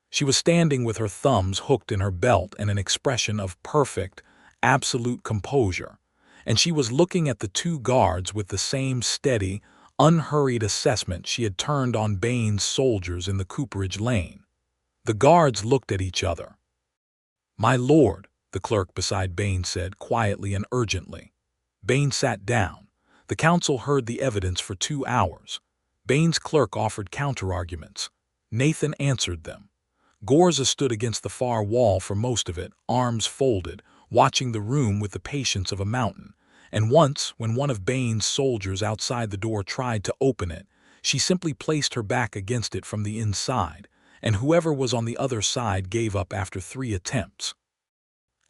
She was standing with her thumbs hooked in her belt and an expression of perfect, absolute composure, and she was looking at the 2 guards with the same steady, unhurried assessment she had turned on Bane's soldiers in the Cooperage Lane. The guards looked at each other. "My lord," the clerk beside Bane said quietly and urgently. Bane sat down. The council heard the evidence for 2 hours. Bane's clerk offered counter-arguments. Nathan answered them. Ghorza stood against the far wall for most of it, arms folded, watching the room with the patience of a mountain, and once, when one of Bane's soldiers outside the door tried to open it, she simply placed her back against it from the inside, and whoever was on the other side gave up after 3 attempts.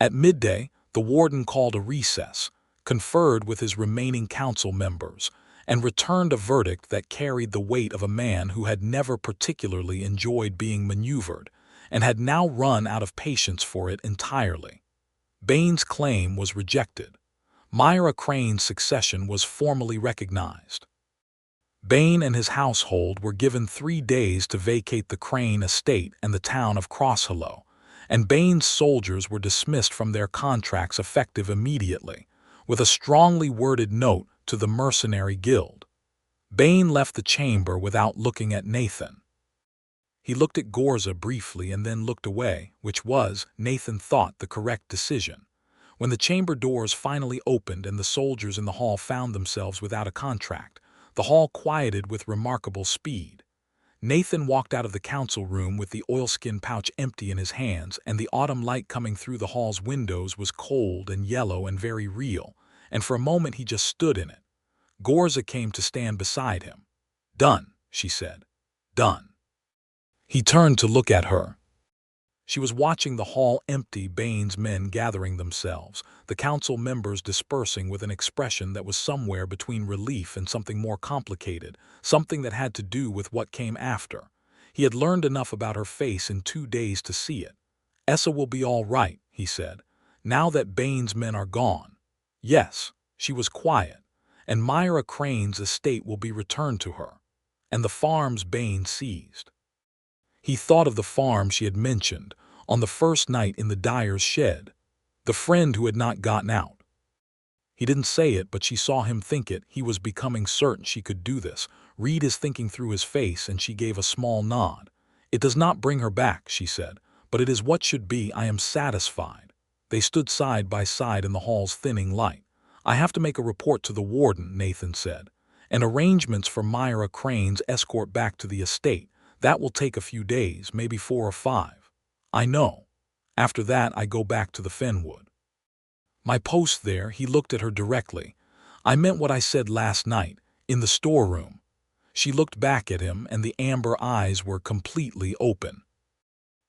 At midday, the warden called a recess, conferred with his remaining council members, and returned a verdict that carried the weight of a man who had never particularly enjoyed being maneuvered, and had now run out of patience for it entirely. Bane's claim was rejected. Myra Crane's succession was formally recognized. Bane and his household were given 3 days to vacate the Crane estate and the town of Crosshallow, and Bane's soldiers were dismissed from their contracts effective immediately, with a strongly worded note to the mercenary guild. Bane left the chamber without looking at Nathan. He looked at Ghorza briefly and then looked away, which was, Nathan thought, the correct decision. When the chamber doors finally opened and the soldiers in the hall found themselves without a contract, the hall quieted with remarkable speed. Nathan walked out of the council room with the oilskin pouch empty in his hands, and the autumn light coming through the hall's windows was cold and yellow and very real, and for a moment he just stood in it. Ghorza came to stand beside him. "Done," she said. "Done." He turned to look at her. She was watching the hall empty, Bane's men gathering themselves, the council members dispersing with an expression that was somewhere between relief and something more complicated, something that had to do with what came after. He had learned enough about her face in 2 days to see it. "Essa will be all right," he said, "now that Bane's men are gone." Yes, she was quiet, and Myra Crane's estate will be returned to her, and the farms Bane seized. He thought of the farm she had mentioned on the first night in the dyer's shed, the friend who had not gotten out. He didn't say it, but she saw him think it. He was becoming certain she could do this, read his thinking through his face, and she gave a small nod. "It does not bring her back," she said, "but it is what should be. I am satisfied." They stood side by side in the hall's thinning light. "I have to make a report to the warden," Nathan said, "and arrangements for Myra Crane's escort back to the estate. That will take a few days, maybe 4 or 5. I know. After that, I go back to the Fenwood. My post there." He looked at her directly. "I meant what I said last night, in the storeroom." She looked back at him, and the amber eyes were completely open.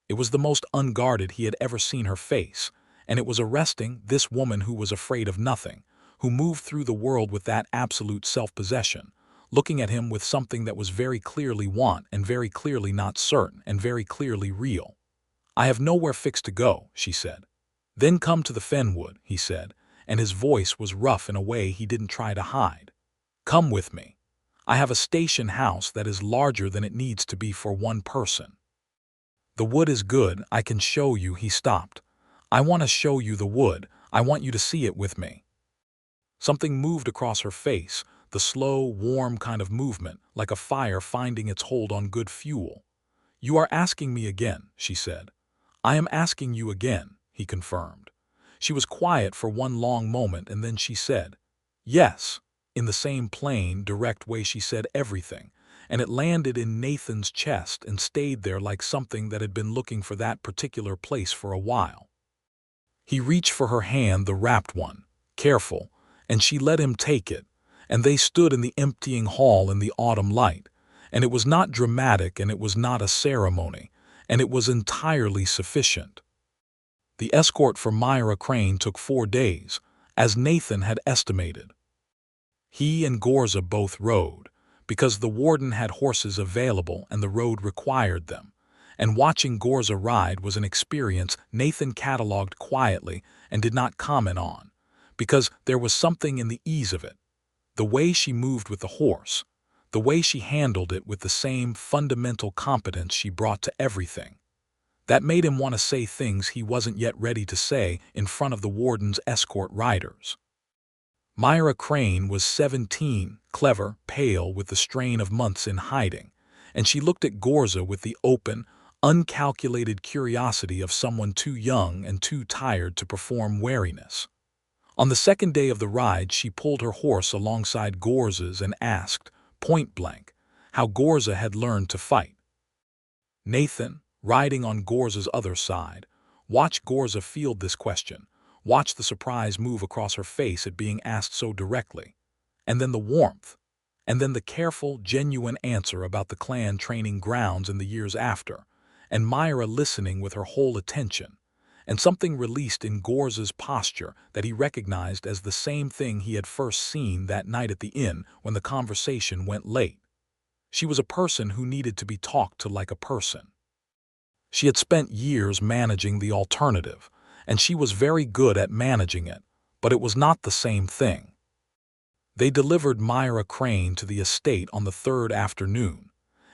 It was the most unguarded he had ever seen her face, and it was arresting, this woman who was afraid of nothing, who moved through the world with that absolute self-possession, looking at him with something that was very clearly want and very clearly not certain and very clearly real. "I have nowhere fixed to go," she said. "Then come to the Fenwood," he said, and his voice was rough in a way he didn't try to hide. "Come with me. I have a station house that is larger than it needs to be for one person. The wood is good. I can show you." He stopped. "I want to show you the wood. I want you to see it with me." Something moved across her face, the slow, warm kind of movement, like a fire finding its hold on good fuel. "You are asking me again," she said. "I am asking you again," he confirmed. She was quiet for one long moment, and then she said, "Yes," in the same plain, direct way she said everything, and it landed in Nathan's chest and stayed there like something that had been looking for that particular place for a while. He reached for her hand, the wrapped one, careful, and she let him take it, and they stood in the emptying hall in the autumn light, and it was not dramatic and it was not a ceremony, and it was entirely sufficient. The escort for Myra Crane took 4 days, as Nathan had estimated. He and Ghorza both rode, because the warden had horses available and the road required them, and watching Ghorza ride was an experience Nathan catalogued quietly and did not comment on, because there was something in the ease of it. The way she moved with the horse, the way she handled it with the same fundamental competence she brought to everything, that made him want to say things he wasn't yet ready to say in front of the warden's escort riders. Myra Crane was 17, clever, pale, with the strain of months in hiding, and she looked at Ghorza with the open, uncalculated curiosity of someone too young and too tired to perform wariness. On the second day of the ride, she pulled her horse alongside Ghorza's and asked, point blank, how Ghorza had learned to fight. Nathan, riding on Ghorza's other side, watched Ghorza field this question, watched the surprise move across her face at being asked so directly, and then the warmth, and then the careful, genuine answer about the clan training grounds in the years after, and Myra listening with her whole attention, and something released in Ghorza's posture that he recognized as the same thing he had first seen that night at the inn when the conversation went late. She was a person who needed to be talked to like a person. She had spent years managing the alternative, and she was very good at managing it, but it was not the same thing. They delivered Myra Crane to the estate on the third afternoon,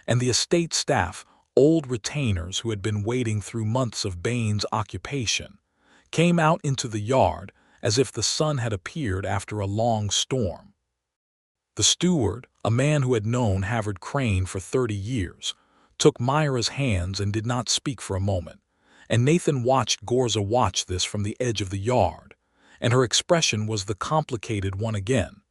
and the estate staff, old retainers who had been waiting through months of Bane's occupation, came out into the yard as if the sun had appeared after a long storm. The steward, a man who had known Havard Crane for 30 years, took Myra's hands and did not speak for a moment, and Nathan watched Ghorza watch this from the edge of the yard, and her expression was the complicated one again,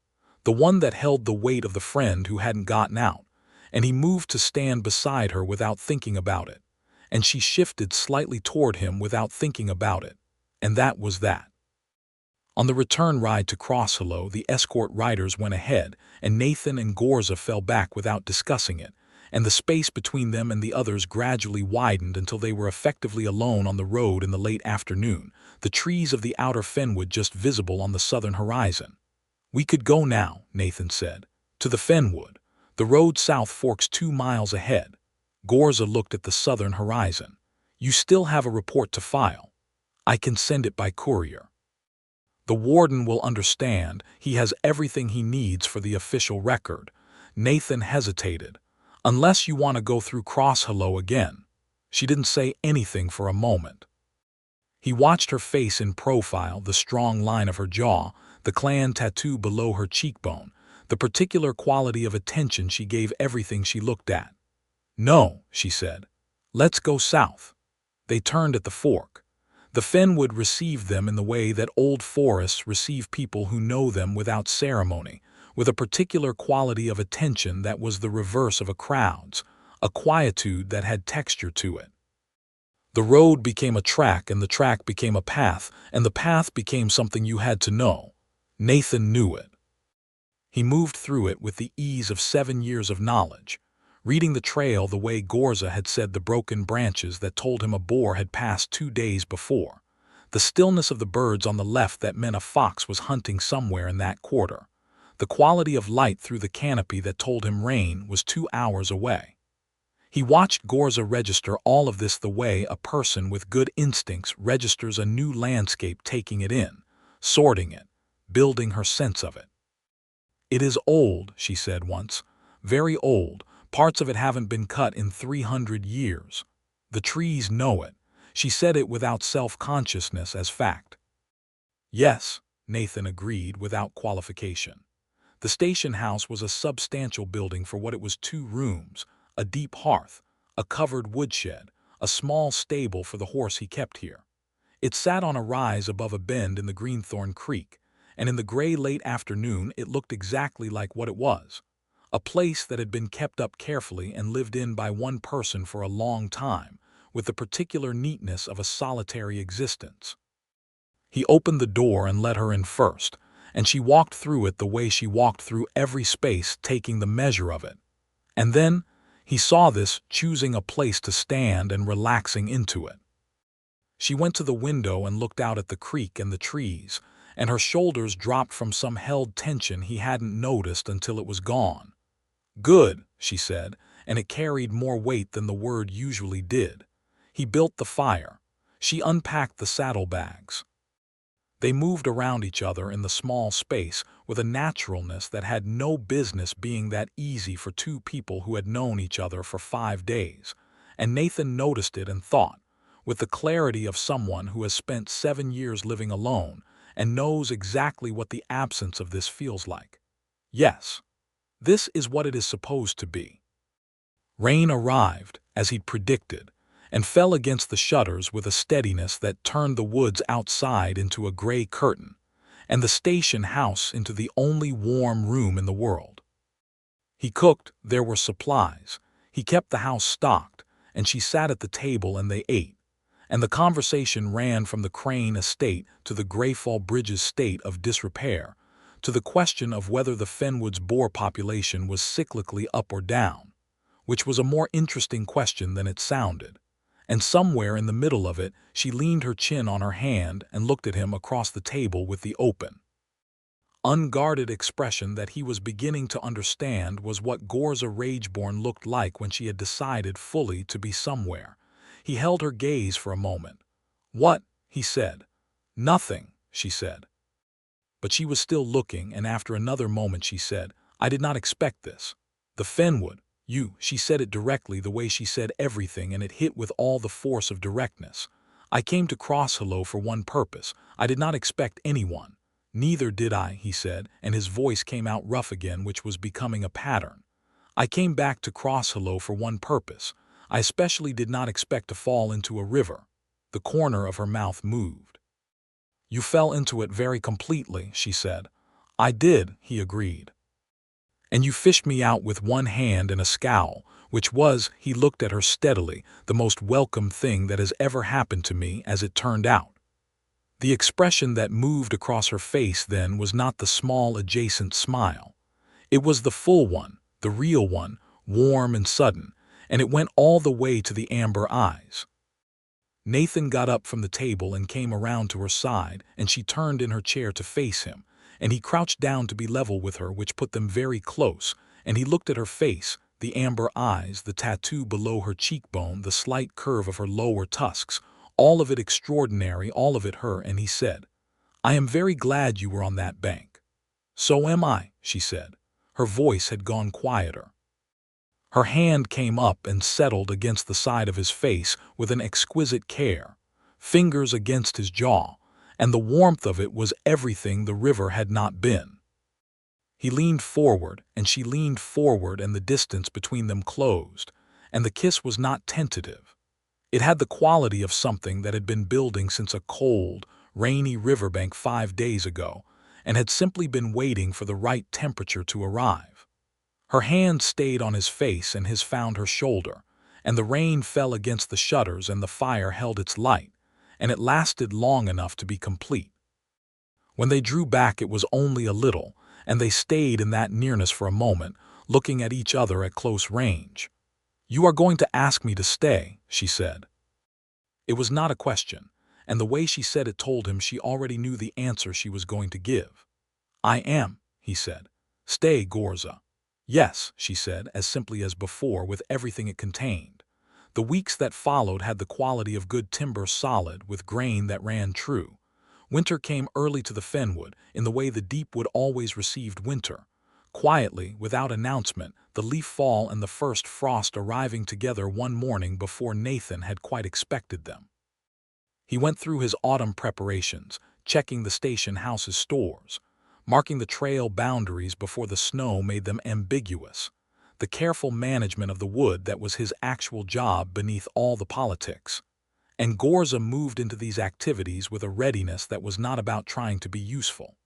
the one that held the weight of the friend who hadn't gotten out, and he moved to stand beside her without thinking about it, and she shifted slightly toward him without thinking about it, and that was that. On the return ride to Crosshallow, the escort riders went ahead, and Nathan and Ghorza fell back without discussing it, and the space between them and the others gradually widened until they were effectively alone on the road in the late afternoon, the trees of the outer fenwood just visible on the southern horizon. "We could go now," Nathan said. "To the fenwood. The road south forks 2 miles ahead." Ghorza looked at the southern horizon. "You still have a report to file." "I can send it by courier." "The warden will understand. He has everything he needs for the official record." Nathan hesitated. "Unless you want to go through Crosshallow again." She didn't say anything for a moment. He watched her face in profile, the strong line of her jaw, the clan tattoo below her cheekbone, the particular quality of attention she gave everything she looked at. "No," she said. "Let's go south." They turned at the fork. The fenwood received them in the way that old forests receive people who know them without ceremony, with a particular quality of attention that was the reverse of a crowd's, a quietude that had texture to it. The road became a track, and the track became a path, and the path became something you had to know. Nathan knew it. He moved through it with the ease of 7 years of knowledge, reading the trail the way Ghorza had said the broken branches that told him a boar had passed 2 days before, the stillness of the birds on the left that meant a fox was hunting somewhere in that quarter, the quality of light through the canopy that told him rain was 2 hours away. He watched Ghorza register all of this the way a person with good instincts registers a new landscape, taking it in, sorting it, building her sense of it. "It is old," she said once, "very old. Parts of it haven't been cut in 300 years. The trees know it." She said it without self-consciousness, as fact. "Yes," Nathan agreed without qualification. The station house was a substantial building for what it was: 2 rooms, a deep hearth, a covered woodshed, a small stable for the horse he kept here. It sat on a rise above a bend in the Greenthorn Creek, and in the gray late afternoon it looked exactly like what it was: a place that had been kept up carefully and lived in by one person for a long time, with the particular neatness of a solitary existence. He opened the door and let her in first, and she walked through it the way she walked through every space, taking the measure of it. And then he saw this, choosing a place to stand and relaxing into it. She went to the window and looked out at the creek and the trees, and her shoulders dropped from some held tension he hadn't noticed until it was gone. "Good," she said, and it carried more weight than the word usually did. He built the fire. She unpacked the saddlebags. They moved around each other in the small space with a naturalness that had no business being that easy for 2 people who had known each other for 5 days, and Nathan noticed it and thought, with the clarity of someone who has spent 7 years living alone and knows exactly what the absence of this feels like. Yes, this is what it is supposed to be. Rain arrived, as he'd predicted, and fell against the shutters with a steadiness that turned the woods outside into a gray curtain, and the station house into the only warm room in the world. He cooked, there were supplies, he kept the house stocked, and she sat at the table and they ate, and the conversation ran from the Crane estate to the Greyfall Bridge's state of disrepair, to the question of whether the Fenwood's boar population was cyclically up or down, which was a more interesting question than it sounded. And somewhere in the middle of it, she leaned her chin on her hand and looked at him across the table with the open, unguarded expression that he was beginning to understand was what Ghorza Rageborn looked like when she had decided fully to be somewhere. He held her gaze for a moment. "What?" he said. "Nothing," she said. But she was still looking, and after another moment she said, "I did not expect this. The Fenwood, she said it directly the way she said everything, and it hit with all the force of directness. I came to Crosshallow for one purpose. I did not expect anyone. Neither did I," he said, and his voice came out rough again, which was becoming a pattern. "I came back to Crosshallow for one purpose. I especially did not expect to fall into a river." The corner of her mouth moved. "You fell into it very completely," she said. "I did," he agreed. "And you fished me out with one hand and a scowl, which was," he looked at her steadily, "the most welcome thing that has ever happened to me, as it turned out." The expression that moved across her face then was not the small adjacent smile. It was the full one, the real one, warm and sudden, and it went all the way to the amber eyes. Nathan got up from the table and came around to her side, and she turned in her chair to face him, and he crouched down to be level with her, which put them very close, and he looked at her face, the amber eyes, the tattoo below her cheekbone, the slight curve of her lower tusks, all of it extraordinary, all of it her, and he said, "I am very glad you were on that bank." "So am I," she said. Her voice had gone quieter. Her hand came up and settled against the side of his face with an exquisite care, fingers against his jaw, and the warmth of it was everything the river had not been. He leaned forward, and she leaned forward, and the distance between them closed, and the kiss was not tentative. It had the quality of something that had been building since a cold, rainy riverbank 5 days ago, and had simply been waiting for the right temperature to arrive. Her hand stayed on his face, and his found her shoulder, and the rain fell against the shutters, and the fire held its light, and it lasted long enough to be complete. When they drew back it was only a little, and they stayed in that nearness for a moment, looking at each other at close range. "You are going to ask me to stay," she said. It was not a question, and the way she said it told him she already knew the answer she was going to give. "I am," he said. "Stay, Ghorza." "Yes," she said, as simply as before, with everything it contained. The weeks that followed had the quality of good timber, solid, with grain that ran true. Winter came early to the Fenwood, in the way the deep wood always received winter. Quietly, without announcement, the leaf fall and the first frost arriving together one morning before Nathan had quite expected them. He went through his autumn preparations, checking the station house's stores, marking the trail boundaries before the snow made them ambiguous. The careful management of the wood that was his actual job beneath all the politics. And Ghorza moved into these activities with a readiness that was not about trying to be useful.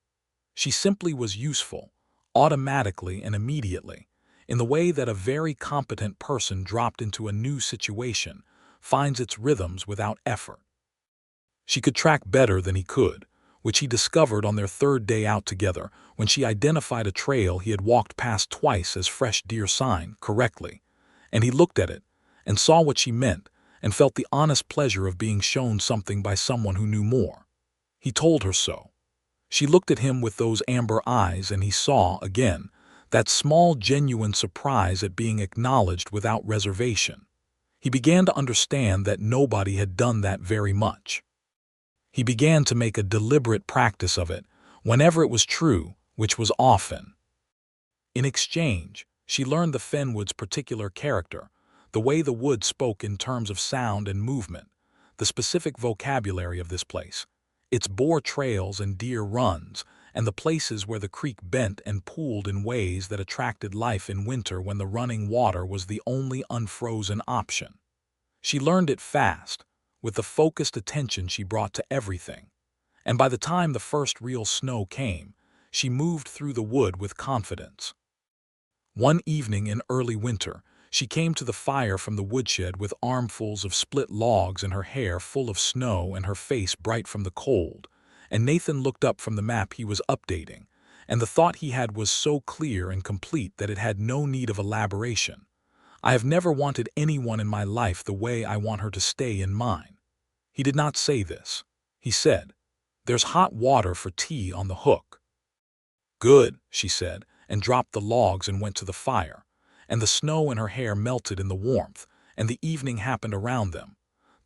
She simply was useful, automatically and immediately, in the way that a very competent person dropped into a new situation finds its rhythms without effort. She could track better than he could, which he discovered on their third day out together when she identified a trail he had walked past twice as fresh deer sign correctly, and he looked at it and saw what she meant and felt the honest pleasure of being shown something by someone who knew more. He told her so. She looked at him with those amber eyes, and he saw, again, that small genuine surprise at being acknowledged without reservation. He began to understand that nobody had done that very much. He began to make a deliberate practice of it, whenever it was true, which was often. In exchange, she learned the Fenwood's particular character, the way the wood spoke in terms of sound and movement, the specific vocabulary of this place, its boar trails and deer runs, and the places where the creek bent and pooled in ways that attracted life in winter when the running water was the only unfrozen option. She learned it fast, with the focused attention she brought to everything, and by the time the first real snow came, she moved through the wood with confidence. One evening in early winter, she came to the fire from the woodshed with armfuls of split logs and her hair full of snow and her face bright from the cold, and Nathan looked up from the map he was updating, and the thought he had was so clear and complete that it had no need of elaboration. "I have never wanted anyone in my life the way I want her to stay in mine." He did not say this. He said, "There's hot water for tea on the hook." "Good," she said, and dropped the logs and went to the fire, and the snow in her hair melted in the warmth, and the evening happened around them,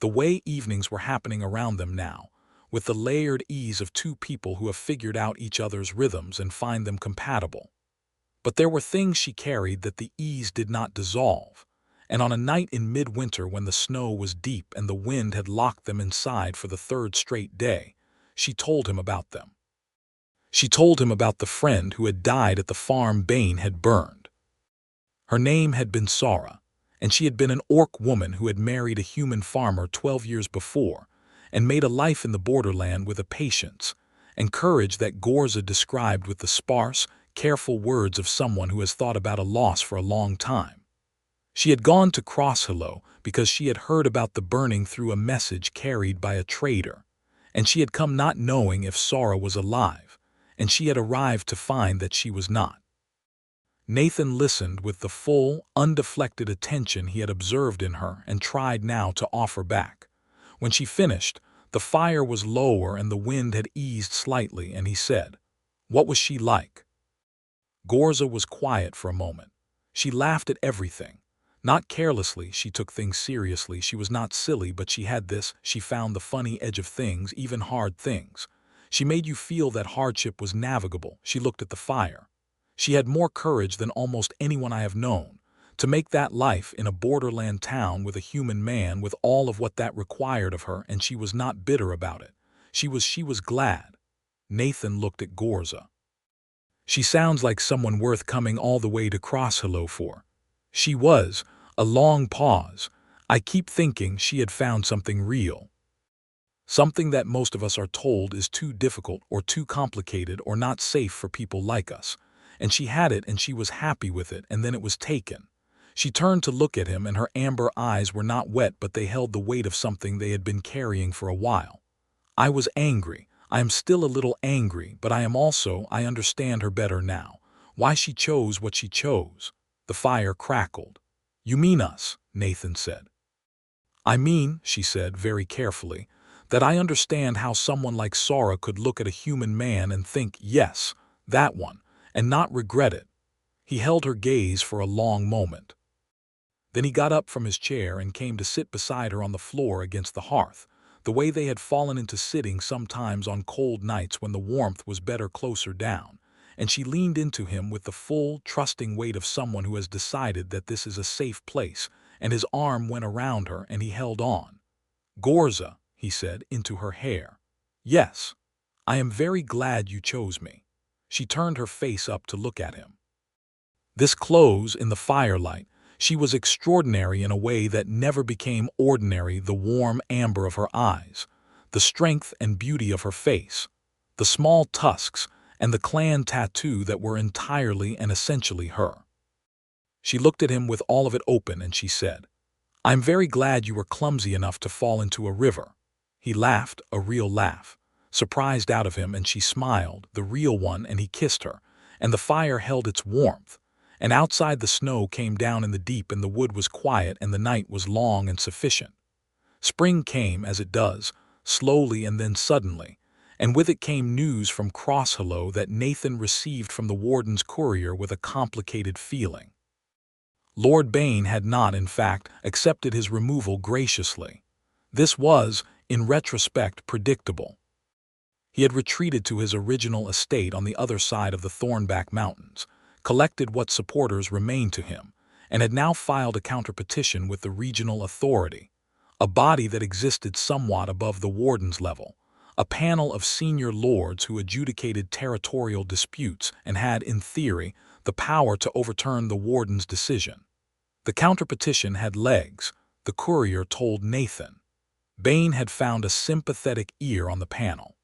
the way evenings were happening around them now, with the layered ease of two people who have figured out each other's rhythms and find them compatible. But there were things she carried that the ease did not dissolve, and on a night in midwinter when the snow was deep and the wind had locked them inside for the third straight day, she told him about them. She told him about the friend who had died at the farm Bane had burned. Her name had been Sara, and she had been an orc woman who had married a human farmer 12 years before and made a life in the borderland with a patience and courage that Ghorza described with the sparse, careful words of someone who has thought about a loss for a long time. She had gone to Crosshallow because she had heard about the burning through a message carried by a trader, and she had come not knowing if Sara was alive, and she had arrived to find that she was not. Nathan listened with the full, undeflected attention he had observed in her and tried now to offer back. When she finished, the fire was lower and the wind had eased slightly, and he said, "What was she like?" Ghorza was quiet for a moment. She laughed at everything. Not carelessly, she took things seriously. She was not silly, but she had this. She found the funny edge of things, even hard things. She made you feel that hardship was navigable. She looked at the fire. She had more courage than almost anyone I have known. To make that life in a borderland town with a human man with all of what that required of her, and she was not bitter about it. She was glad. Nathan looked at Ghorza. She sounds like someone worth coming all the way to Crosshallow for. She was. A long pause. I keep thinking she had found something real. Something that most of us are told is too difficult or too complicated or not safe for people like us. And she had it and she was happy with it, and then it was taken. She turned to look at him and her amber eyes were not wet, but they held the weight of something they had been carrying for a while. I was angry. I am still a little angry, but I understand her better now. Why she chose what she chose. The fire crackled. "You mean us," Nathan said. "I mean," she said very carefully, "that I understand how someone like Sara could look at a human man and think, yes, that one, and not regret it." He held her gaze for a long moment. Then he got up from his chair and came to sit beside her on the floor against the hearth, the way they had fallen into sitting sometimes on cold nights when the warmth was better closer down, and she leaned into him with the full, trusting weight of someone who has decided that this is a safe place, and his arm went around her and he held on. "Ghorza," he said into her hair. "Yes, I am very glad you chose me." She turned her face up to look at him. This close in the firelight, she was extraordinary in a way that never became ordinary. The warm amber of her eyes, the strength and beauty of her face, the small tusks, and the clan tattoo that were entirely and essentially her. She looked at him with all of it open and she said, "I'm very glad you were clumsy enough to fall into a river." He laughed, a real laugh, surprised out of him, and she smiled, the real one, and he kissed her, and the fire held its warmth. And outside the snow came down in the deep and the wood was quiet and the night was long and sufficient. Spring came, as it does, slowly and then suddenly, and with it came news from Crosshallow that Nathan received from the warden's courier with a complicated feeling. Lord Bane had not, in fact, accepted his removal graciously. This was, in retrospect, predictable. He had retreated to his original estate on the other side of the Thornback Mountains, collected what supporters remained to him, and had now filed a counterpetition with the regional authority, a body that existed somewhat above the warden's level, a panel of senior lords who adjudicated territorial disputes and had, in theory, the power to overturn the warden's decision. The counterpetition had legs, the courier told Nathan. Bane had found a sympathetic ear on the panel.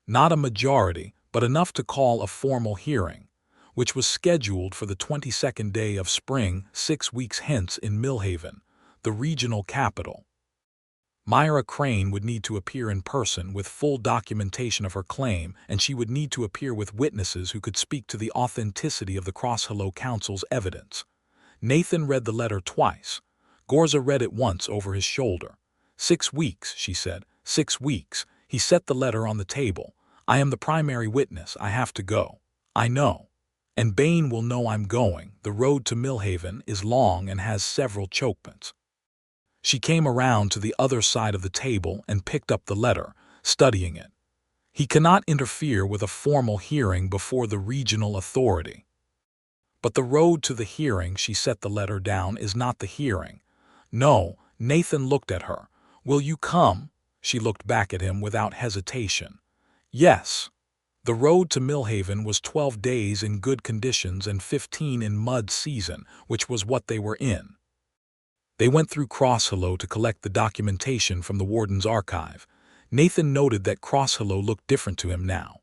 Not a majority, but enough to call a formal hearing, which was scheduled for the 22nd day of spring, 6 weeks hence in Millhaven, the regional capital. Myra Crane would need to appear in person with full documentation of her claim, and she would need to appear with witnesses who could speak to the authenticity of the Crosshallow Council's evidence. Nathan read the letter twice. Ghorza read it once over his shoulder. 6 weeks, she said. 6 weeks. He set the letter on the table. "I am the primary witness. I have to go. I know. And Bane will know I'm going. The road to Millhaven is long and has several chokepoints." She came around to the other side of the table and picked up the letter, studying it. He cannot interfere with a formal hearing before the regional authority. But the road to the hearing, she set the letter down, is not the hearing. No, Nathan looked at her. Will you come? She looked back at him without hesitation. Yes. The road to Millhaven was 12 days in good conditions and 15 in mud season, which was what they were in. They went through Crosshallow to collect the documentation from the warden's archive. Nathan noted that Crosshallow looked different to him now,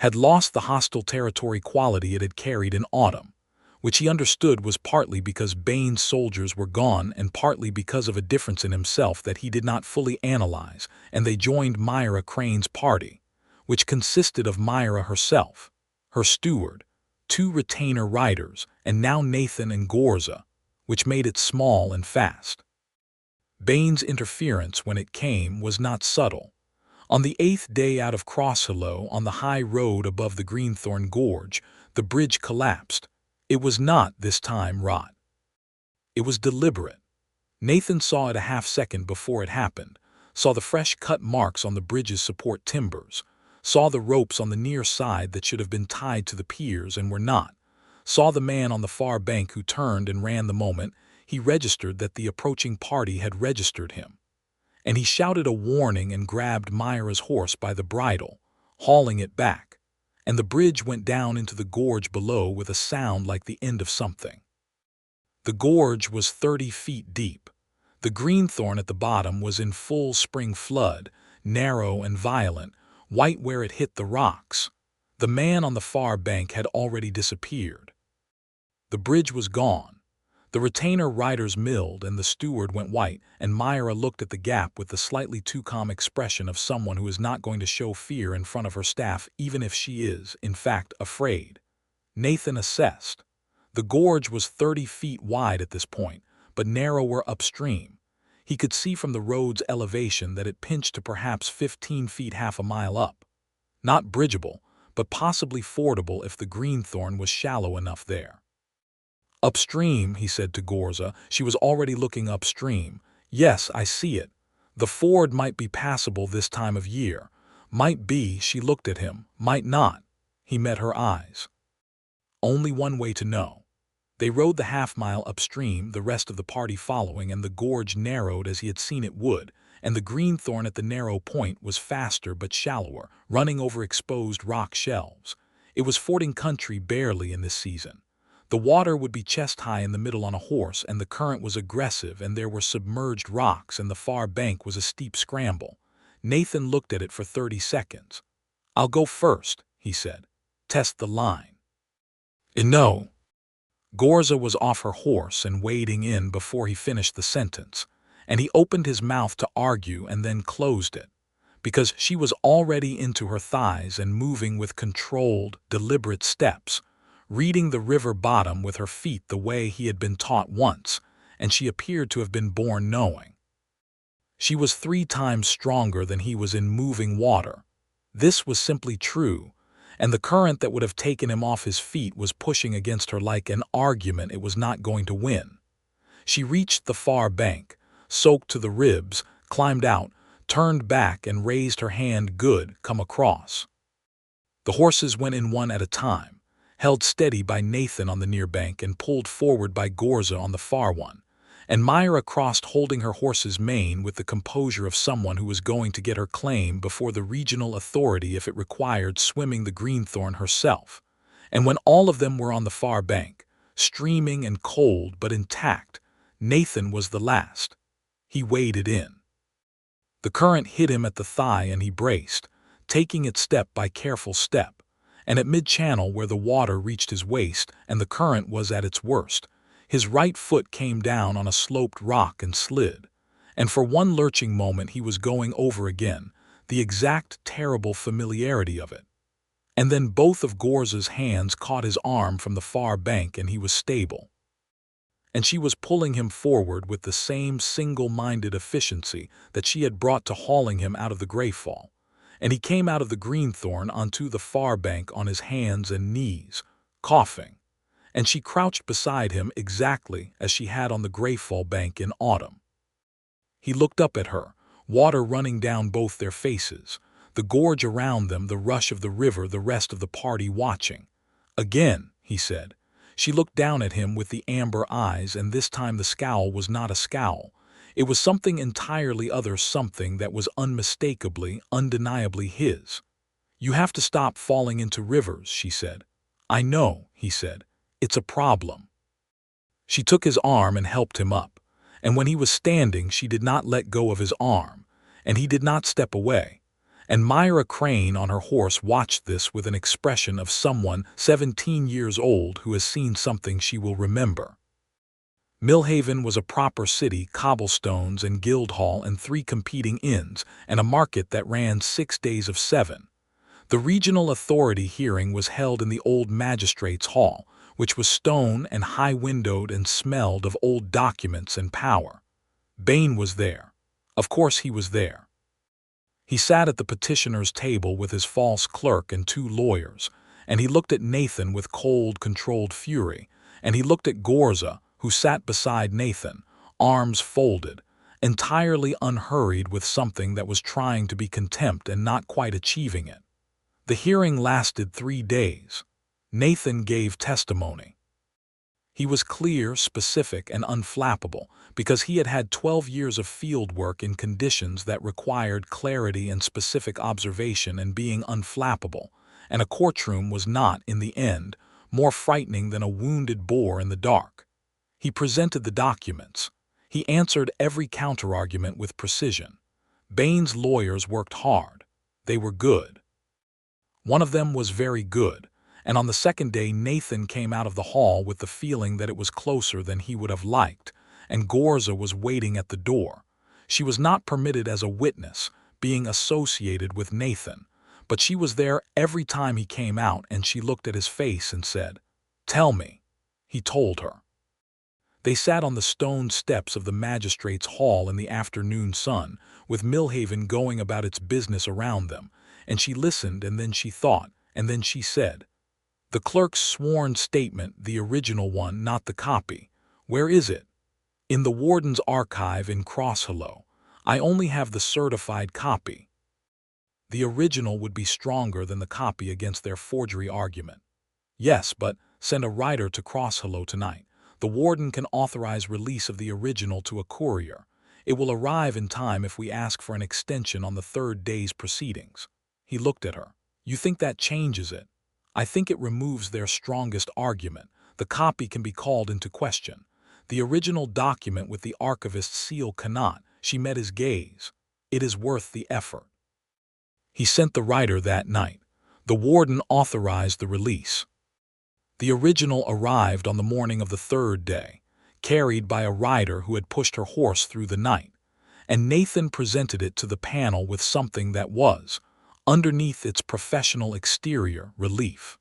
had lost the hostile territory quality it had carried in autumn, which he understood was partly because Bane's soldiers were gone and partly because of a difference in himself that he did not fully analyze, and they joined Myra Crane's party, which consisted of Myra herself, her steward, 2 retainer riders, and now Nathan and Ghorza, which made it small and fast. Bane's interference, when it came, was not subtle. On the 8th day out of Crosshallow, on the high road above the Greenthorn Gorge, the bridge collapsed. It was not, this time, rot. It was deliberate. Nathan saw it a half-second before it happened, saw the fresh cut marks on the bridge's support timbers, saw the ropes on the near side that should have been tied to the piers and were not, saw the man on the far bank who turned and ran the moment he registered that the approaching party had registered him. And he shouted a warning and grabbed Myra's horse by the bridle, hauling it back, and the bridge went down into the gorge below with a sound like the end of something. The gorge was 30 feet deep. The Greenthorn at the bottom was in full spring flood, narrow and violent, white where it hit the rocks. The man on the far bank had already disappeared. The bridge was gone. The retainer riders milled and the steward went white, and Myra looked at the gap with the slightly too calm expression of someone who is not going to show fear in front of her staff even if she is, in fact, afraid. Nathan assessed. The gorge was 30 feet wide at this point, but narrower upstream. He could see from the road's elevation that it pinched to perhaps 15 feet, half a mile up. Not bridgeable, but possibly fordable if the Greenthorn was shallow enough there. Upstream, he said to Ghorza. She was already looking upstream. Yes, I see it. The ford might be passable this time of year. Might be, she looked at him. Might not. He met her eyes. Only one way to know. They rode the half-mile upstream, the rest of the party following, and the gorge narrowed as he had seen it would, and the Greenthorn at the narrow point was faster but shallower, running over exposed rock shelves. It was fording country barely in this season. The water would be chest-high in the middle on a horse, and the current was aggressive, and there were submerged rocks, and the far bank was a steep scramble. Nathan looked at it for 30 seconds. "I'll go first," he said. "Test the line." No. Ghorza was off her horse and wading in before he finished the sentence, and he opened his mouth to argue and then closed it, because she was already into her thighs and moving with controlled, deliberate steps, reading the river bottom with her feet the way he had been taught once, and she appeared to have been born knowing. She was 3 times stronger than he was in moving water. This was simply true, and the current that would have taken him off his feet was pushing against her like an argument it was not going to win. She reached the far bank, soaked to the ribs, climbed out, turned back and raised her hand. "Good, come across." The horses went in one at a time, held steady by Nathan on the near bank and pulled forward by Ghorza on the far one, and Myra crossed holding her horse's mane with the composure of someone who was going to get her claim before the regional authority if it required swimming the Greenthorn herself. And when all of them were on the far bank, streaming and cold but intact, Nathan was the last. He waded in. The current hit him at the thigh and he braced, taking it step by careful step, and at mid-channel where the water reached his waist and the current was at its worst, his right foot came down on a sloped rock and slid, and for one lurching moment he was going over again, the exact terrible familiarity of it. And then both of Ghorza's hands caught his arm from the far bank and he was stable. And she was pulling him forward with the same single-minded efficiency that she had brought to hauling him out of the Greyfall. And he came out of the Greenthorn onto the far bank on his hands and knees, coughing, and she crouched beside him exactly as she had on the Greyfall bank in autumn. He looked up at her, water running down both their faces, The gorge around them, the rush of the river, the rest of the party watching. "Again," he said. She looked down at him with the amber eyes, and this time the scowl was not a scowl. It was something entirely other, something that was unmistakably, undeniably his. "You have to stop falling into rivers," she said. "I know," he said. "It's a problem." She took his arm and helped him up, and when he was standing she did not let go of his arm, and he did not step away. And Myra Crane on her horse watched this with an expression of someone 17 years old who has seen something she will remember. Millhaven was a proper city, cobblestones and Guildhall and 3 competing inns, and a market that ran 6 days of 7. The regional authority hearing was held in the old magistrates' hall, which was stone and high-windowed and smelled of old documents and power. Bain was there. Of course he was there. He sat at the petitioner's table with his false clerk and 2 lawyers, and he looked at Nathan with cold, controlled fury, and he looked at Ghorza, who sat beside Nathan, arms folded, entirely unhurried with something that was trying to be contempt and not quite achieving it. The hearing lasted 3 days. Nathan gave testimony. He was clear, specific, and unflappable because he had had 12 years of field work in conditions that required clarity and specific observation and being unflappable, and a courtroom was not, in the end, more frightening than a wounded boar in the dark. He presented the documents. He answered every counterargument with precision. Bain's lawyers worked hard. They were good. One of them was very good, and on the second day Nathan came out of the hall with the feeling that it was closer than he would have liked, and Ghorza was waiting at the door. She was not permitted as a witness, being associated with Nathan, but she was there every time he came out, and she looked at his face and said, "Tell me." He told her. They sat on the stone steps of the magistrates' hall in the afternoon sun, with Millhaven going about its business around them, and she listened, and then she thought, and then she said, "The clerk's sworn statement, the original one, not the copy. Where is it?" "In the warden's archive in Crosshallow. I only have the certified copy." The original would be stronger than the copy against their forgery argument. "Yes, but send a writer to Crosshallow tonight. The warden can authorize release of the original to a courier. It will arrive in time if we ask for an extension on the 3rd day's proceedings." He looked at her. "You think that changes it?" "I think it removes their strongest argument. The copy can be called into question. The original document with the archivist's seal cannot." She met his gaze. "It is worth the effort." He sent the writer that night. The warden authorized the release. The original arrived on the morning of the 3rd day, carried by a rider who had pushed her horse through the night, and Nathan presented it to the panel with something that was, underneath its professional exterior, relief.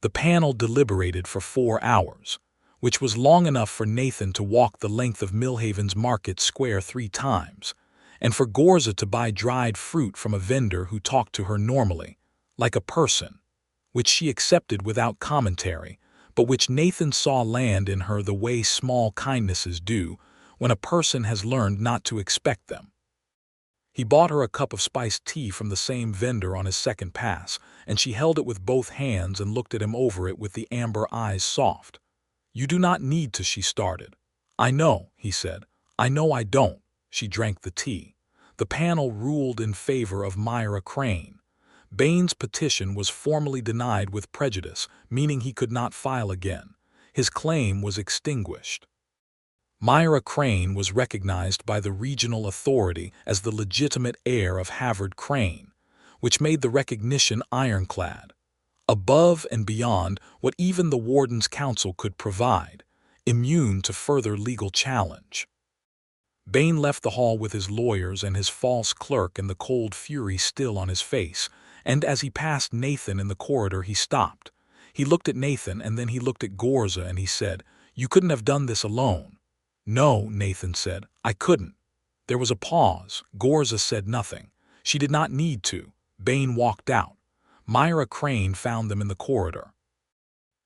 The panel deliberated for 4 hours, which was long enough for Nathan to walk the length of Millhaven's market square 3 times, and for Ghorza to buy dried fruit from a vendor who talked to her normally, like a person, which she accepted without commentary, but which Nathan saw land in her the way small kindnesses do when a person has learned not to expect them. He bought her a cup of spiced tea from the same vendor on his second pass, and she held it with both hands and looked at him over it with the amber eyes soft. "You do not need to," she started. "I know," he said. "I know I don't." She drank the tea. The panel ruled in favor of Myra Crane. Bain's petition was formally denied with prejudice, meaning he could not file again. His claim was extinguished. Myra Crane was recognized by the regional authority as the legitimate heir of Havard Crane, which made the recognition ironclad, above and beyond what even the Warden's Council could provide, immune to further legal challenge. Bain left the hall with his lawyers and his false clerk and the cold fury still on his face, and as he passed Nathan in the corridor he stopped. He looked at Nathan and then he looked at Ghorza and he said, "You couldn't have done this alone." "No," Nathan said, "I couldn't." There was a pause. Ghorza said nothing. She did not need to. Bain walked out. Myra Crane found them in the corridor.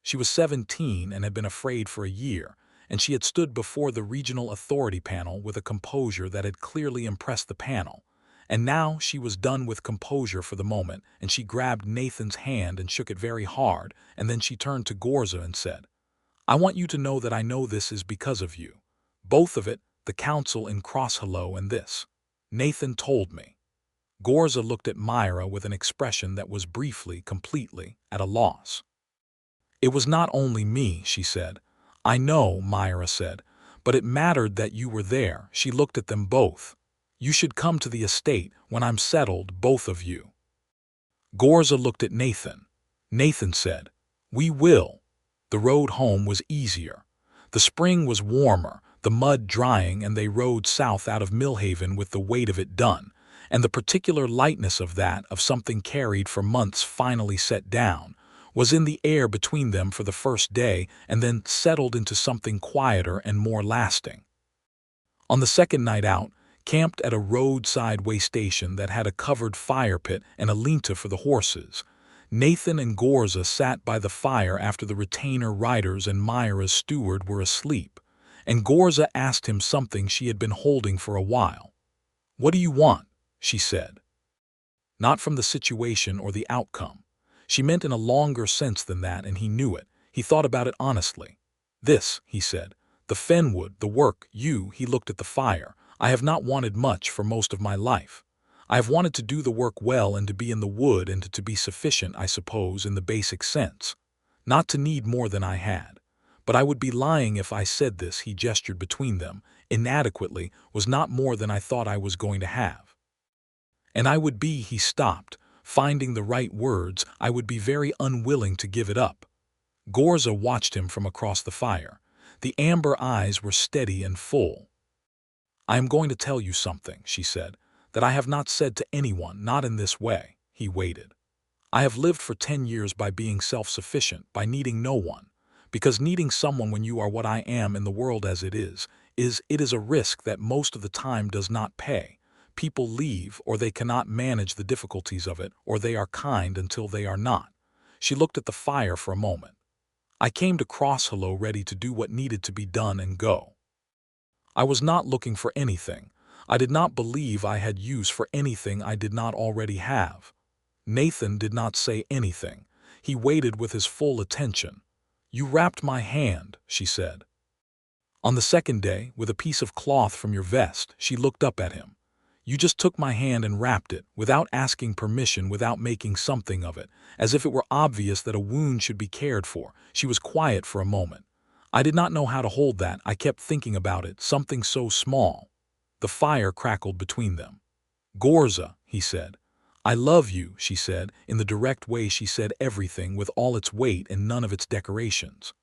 She was 17 and had been afraid for a year, and she had stood before the regional authority panel with a composure that had clearly impressed the panel, And now she was done with composure for the moment, and she grabbed Nathan's hand and shook it very hard, and then she turned to Ghorza and said, "I want you to know that I know this is because of you. Both of it, the council in Crosshallow and this. Nathan told me." Ghorza looked at Myra with an expression that was briefly, completely, at a loss. "It was not only me," she said. "I know," Myra said, "but it mattered that you were there." She looked at them both. "You should come to the estate when I'm settled, both of you." Ghorza looked at Nathan. Nathan said, "We will." The road home was easier. The spring was warmer, the mud drying, and they rode south out of Millhaven with the weight of it done, and the particular lightness of that, of something carried for months finally set down, was in the air between them for the first day and then settled into something quieter and more lasting. On the second night out, camped at a roadside way station that had a covered fire pit and a linta for the horses, Nathan and Ghorza sat by the fire after the retainer riders and Myra's steward were asleep, and Ghorza asked him something she had been holding for a while. "What do you want?" she said. Not from the situation or the outcome. She meant in a longer sense than that, and he knew it. He thought about it honestly. "This," he said. "The fenwood, the work, you," he looked at the fire. "I have not wanted much for most of my life. I have wanted to do the work well and to be in the wood and to be sufficient, I suppose, in the basic sense. Not to need more than I had. But I would be lying if I said this," he gestured between them, "inadequately, was not more than I thought I was going to have. And I would be," he stopped, finding the right words, "I would be very unwilling to give it up." Ghorza watched him from across the fire. The amber eyes were steady and full. "I am going to tell you something," she said, "that I have not said to anyone, not in this way." He waited. "I have lived for 10 years by being self-sufficient, by needing no one. Because needing someone when you are what I am in the world as it is a risk that most of the time does not pay. People leave, or they cannot manage the difficulties of it, or they are kind until they are not." She looked at the fire for a moment. "I came to Crosshallow ready to do what needed to be done and go. I was not looking for anything. I did not believe I had use for anything I did not already have." Nathan did not say anything. He waited with his full attention. "You wrapped my hand," she said. "On the second day, with a piece of cloth from your vest." She looked up at him. "You just took my hand and wrapped it, without asking permission, without making something of it, as if it were obvious that a wound should be cared for." She was quiet for a moment. "I did not know how to hold that. I kept thinking about it, something so small." The fire crackled between them. "Ghorza," he said. "I love you," she said, in the direct way she said everything, with all its weight and none of its decorations.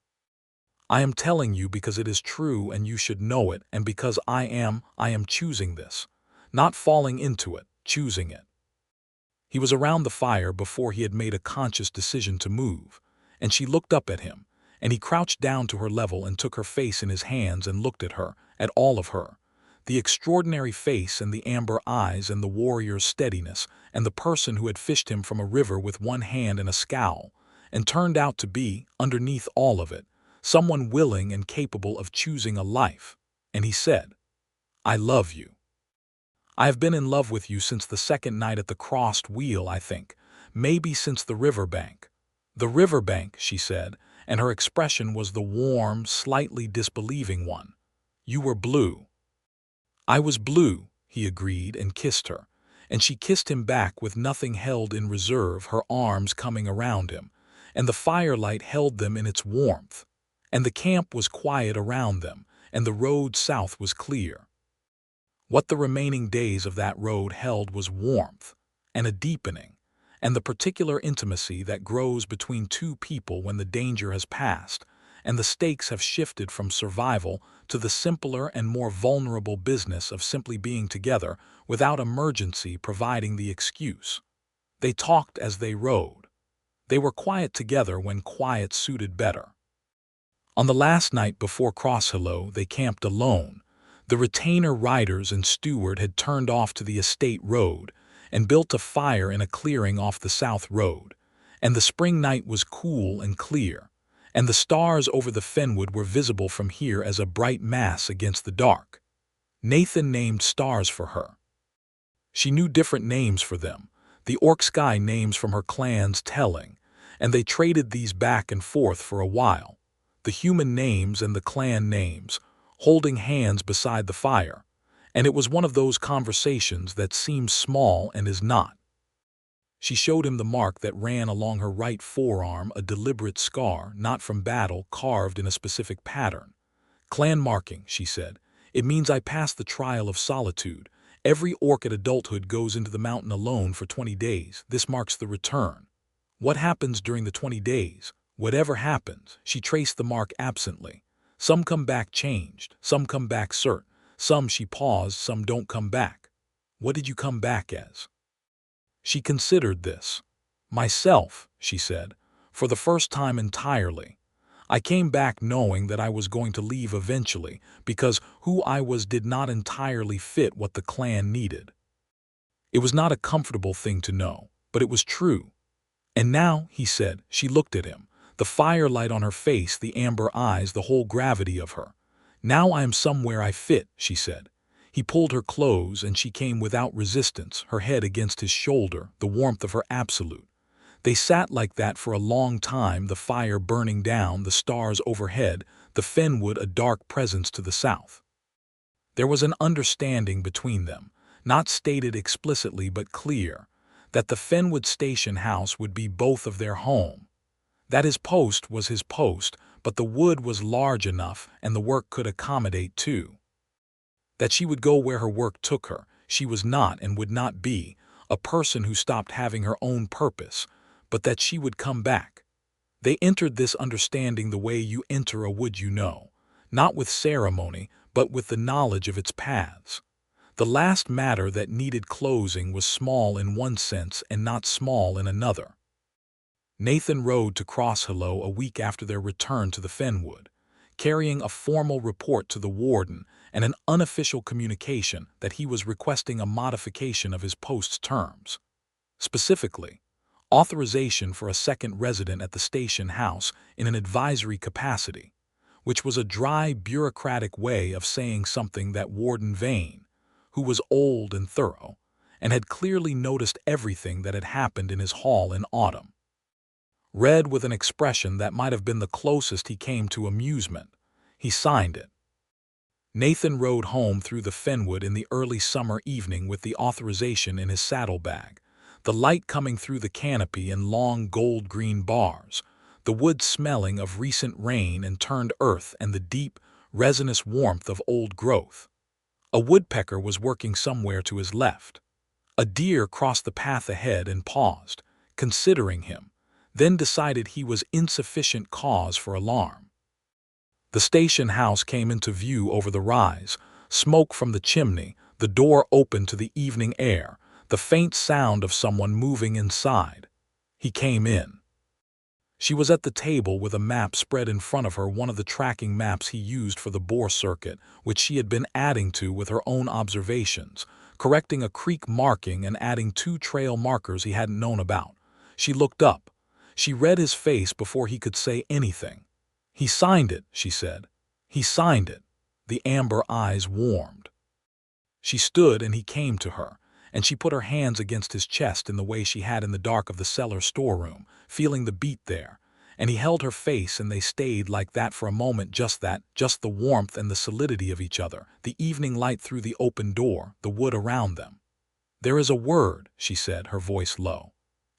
"I am telling you because it is true and you should know it, and because I am choosing this. Not falling into it, choosing it." He was around the fire before he had made a conscious decision to move, and she looked up at him, and he crouched down to her level and took her face in his hands and looked at her, at all of her. The extraordinary face and the amber eyes and the warrior's steadiness and the person who had fished him from a river with one hand and a scowl, and turned out to be, underneath all of it, someone willing and capable of choosing a life. And he said, "I love you. I have been in love with you since the second night at the crossed wheel, I think, maybe since the riverbank." "The riverbank," she said, and her expression was the warm, slightly disbelieving one. "You were blue." "I was blue," he agreed, and kissed her. And she kissed him back with nothing held in reserve, her arms coming around him, and the firelight held them in its warmth. And the camp was quiet around them, and the road south was clear. What the remaining days of that road held was warmth, and a deepening, and the particular intimacy that grows between two people when the danger has passed, and the stakes have shifted from survival to the simpler and more vulnerable business of simply being together without emergency providing the excuse. They talked as they rode. They were quiet together when quiet suited better. On the last night before Crosshallow, they camped alone. The retainer riders and steward had turned off to the estate road and built a fire in a clearing off the south road, and the spring night was cool and clear, and the stars over the fenwood were visible from here as a bright mass against the dark. Nathan named stars for her. She knew different names for them, the Orc Sky names from her clan's telling, and they traded these back and forth for a while, the human names and the clan names, holding hands beside the fire, and it was one of those conversations that seems small and is not. She showed him the mark that ran along her right forearm, a deliberate scar, not from battle, carved in a specific pattern. Clan marking, she said. It means I passed the trial of solitude. Every orc at adulthood goes into the mountain alone for 20 days. This marks the return. What happens during the 20 days? Whatever happens, she traced the mark absently. Some come back changed, some come back cert, some, she paused, some don't come back. What did you come back as? She considered this. Myself, she said, for the first time entirely. I came back knowing that I was going to leave eventually because who I was did not entirely fit what the clan needed. It was not a comfortable thing to know, but it was true. And now, he said, she looked at him, the firelight on her face, the amber eyes, the whole gravity of her. Now I am somewhere I fit, she said. He pulled her close and she came without resistance, her head against his shoulder, the warmth of her absolute. They sat like that for a long time, the fire burning down, the stars overhead, the fenwood a dark presence to the south. There was an understanding between them, not stated explicitly but clear, that the Fenwood station house would be both of their home. That his post was his post, but the wood was large enough and the work could accommodate too. That she would go where her work took her, she was not and would not be, a person who stopped having her own purpose, but that she would come back. They entered this understanding the way you enter a wood you know, not with ceremony, but with the knowledge of its paths. The last matter that needed closing was small in one sense and not small in another. Nathan rode to Crosshallow a week after their return to the Fenwood, carrying a formal report to the warden and an unofficial communication that he was requesting a modification of his post's terms. Specifically, authorization for a second resident at the station house in an advisory capacity, which was a dry, bureaucratic way of saying something that Warden Vane, who was old and thorough, and had clearly noticed everything that had happened in his hall in autumn, read with an expression that might have been the closest he came to amusement. He signed it. Nathan rode home through the Fenwood in the early summer evening with the authorization in his saddlebag, the light coming through the canopy in long gold-green bars, the wood smelling of recent rain and turned earth and the deep, resinous warmth of old growth. A woodpecker was working somewhere to his left. A deer crossed the path ahead and paused, considering him, then decided he was insufficient cause for alarm. The station house came into view over the rise, smoke from the chimney, the door open to the evening air, the faint sound of someone moving inside. He came in. She was at the table with a map spread in front of her, one of the tracking maps he used for the bore circuit, which she had been adding to with her own observations, correcting a creek marking and adding 2 trail markers he hadn't known about. She looked up. She read his face before he could say anything. He signed it, she said. He signed it. The amber eyes warmed. She stood and he came to her, and she put her hands against his chest in the way she had in the dark of the cellar storeroom, feeling the beat there, and he held her face and they stayed like that for a moment, just that, just the warmth and the solidity of each other, the evening light through the open door, the wood around them. There is a word, she said, her voice low,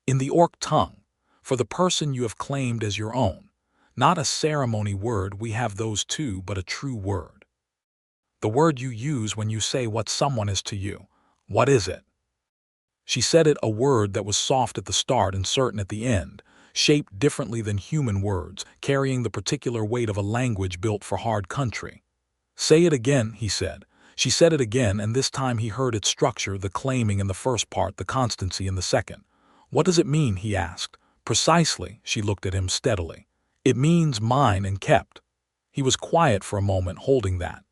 in the Orc tongue, for the person you have claimed as your own. Not a ceremony word, we have those too, but a true word. The word you use when you say what someone is to you. What is it? She said it, a word that was soft at the start and certain at the end, shaped differently than human words, carrying the particular weight of a language built for hard country. Say it again, he said. She said it again, and this time he heard its structure, the claiming in the first part, the constancy in the second. What does it mean, he asked. Precisely, she looked at him steadily. It means mine and kept. He was quiet for a moment, holding that.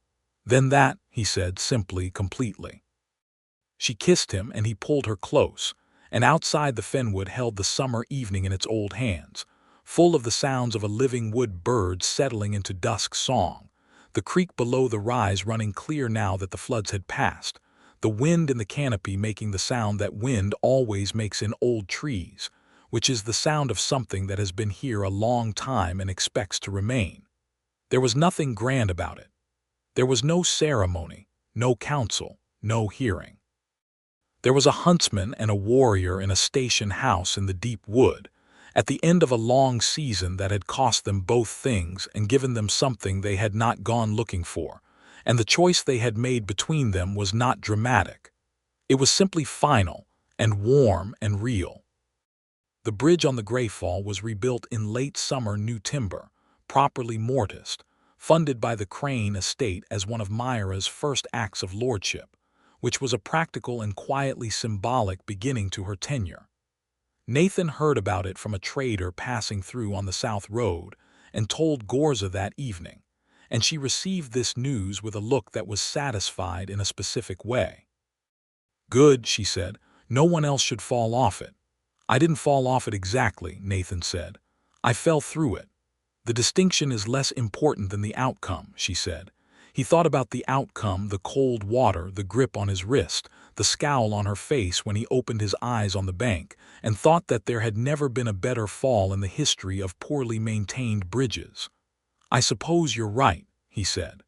Then that, he said, simply, completely. She kissed him and he pulled her close, and outside the Fenwood held the summer evening in its old hands, full of the sounds of a living wood bird settling into dusk song, the creek below the rise running clear now that the floods had passed, the wind in the canopy making the sound that wind always makes in old trees, which is the sound of something that has been here a long time and expects to remain. There was nothing grand about it. There was no ceremony, no council, no hearing. There was a huntsman and a warrior in a station house in the deep wood, at the end of a long season that had cost them both things and given them something they had not gone looking for, and the choice they had made between them was not dramatic. It was simply final and warm and real. The bridge on the Greyfall was rebuilt in late summer new timber, properly mortised, funded by the Crane estate as one of Myra's first acts of lordship, which was a practical and quietly symbolic beginning to her tenure. Nathan heard about it from a trader passing through on the South Road and told Ghorza that evening, and she received this news with a look that was satisfied in a specific way. "Good," she said. "No one else should fall off it." "I didn't fall off it exactly," Nathan said. "I fell through it. The distinction is less important than the outcome," she said. He thought about the outcome, the cold water, the grip on his wrist, the scowl on her face when he opened his eyes on the bank, and thought that there had never been a better fall in the history of poorly maintained bridges. "I suppose you're right," he said.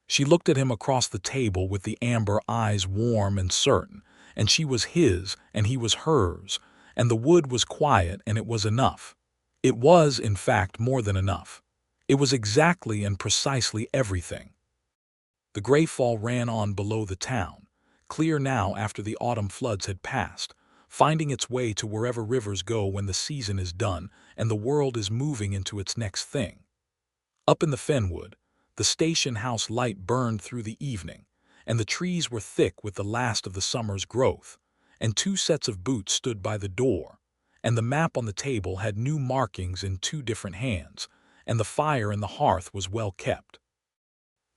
She looked at him across the table with the amber eyes warm and certain, and she was his and he was hers, and the wood was quiet and it was enough. It was, in fact, more than enough. It was exactly and precisely everything. The Greyfall ran on below the town, clear now after the autumn floods had passed, finding its way to wherever rivers go when the season is done and the world is moving into its next thing. Up in the fenwood, the station house light burned through the evening, and the trees were thick with the last of the summer's growth, and 2 sets of boots stood by the door, and the map on the table had new markings in 2 different hands, and the fire in the hearth was well kept.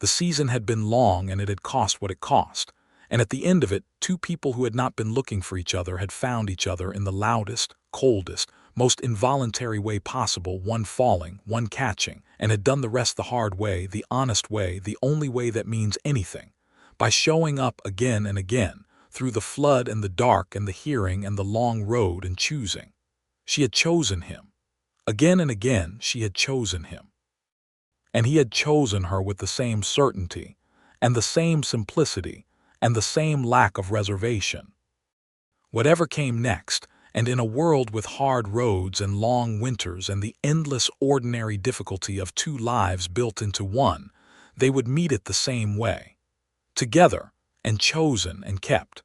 The season had been long and it had cost what it cost, and at the end of it 2 people who had not been looking for each other had found each other in the loudest, coldest, most involuntary way possible, one falling, one catching, and had done the rest the hard way, the honest way, the only way that means anything, by showing up again and again, through the flood and the dark and the hearing and the long road and choosing. She had chosen him. Again and again she had chosen him. And he had chosen her with the same certainty, and the same simplicity, and the same lack of reservation. Whatever came next, and in a world with hard roads and long winters and the endless ordinary difficulty of 2 lives built into one, they would meet it the same way. Together, and chosen and kept.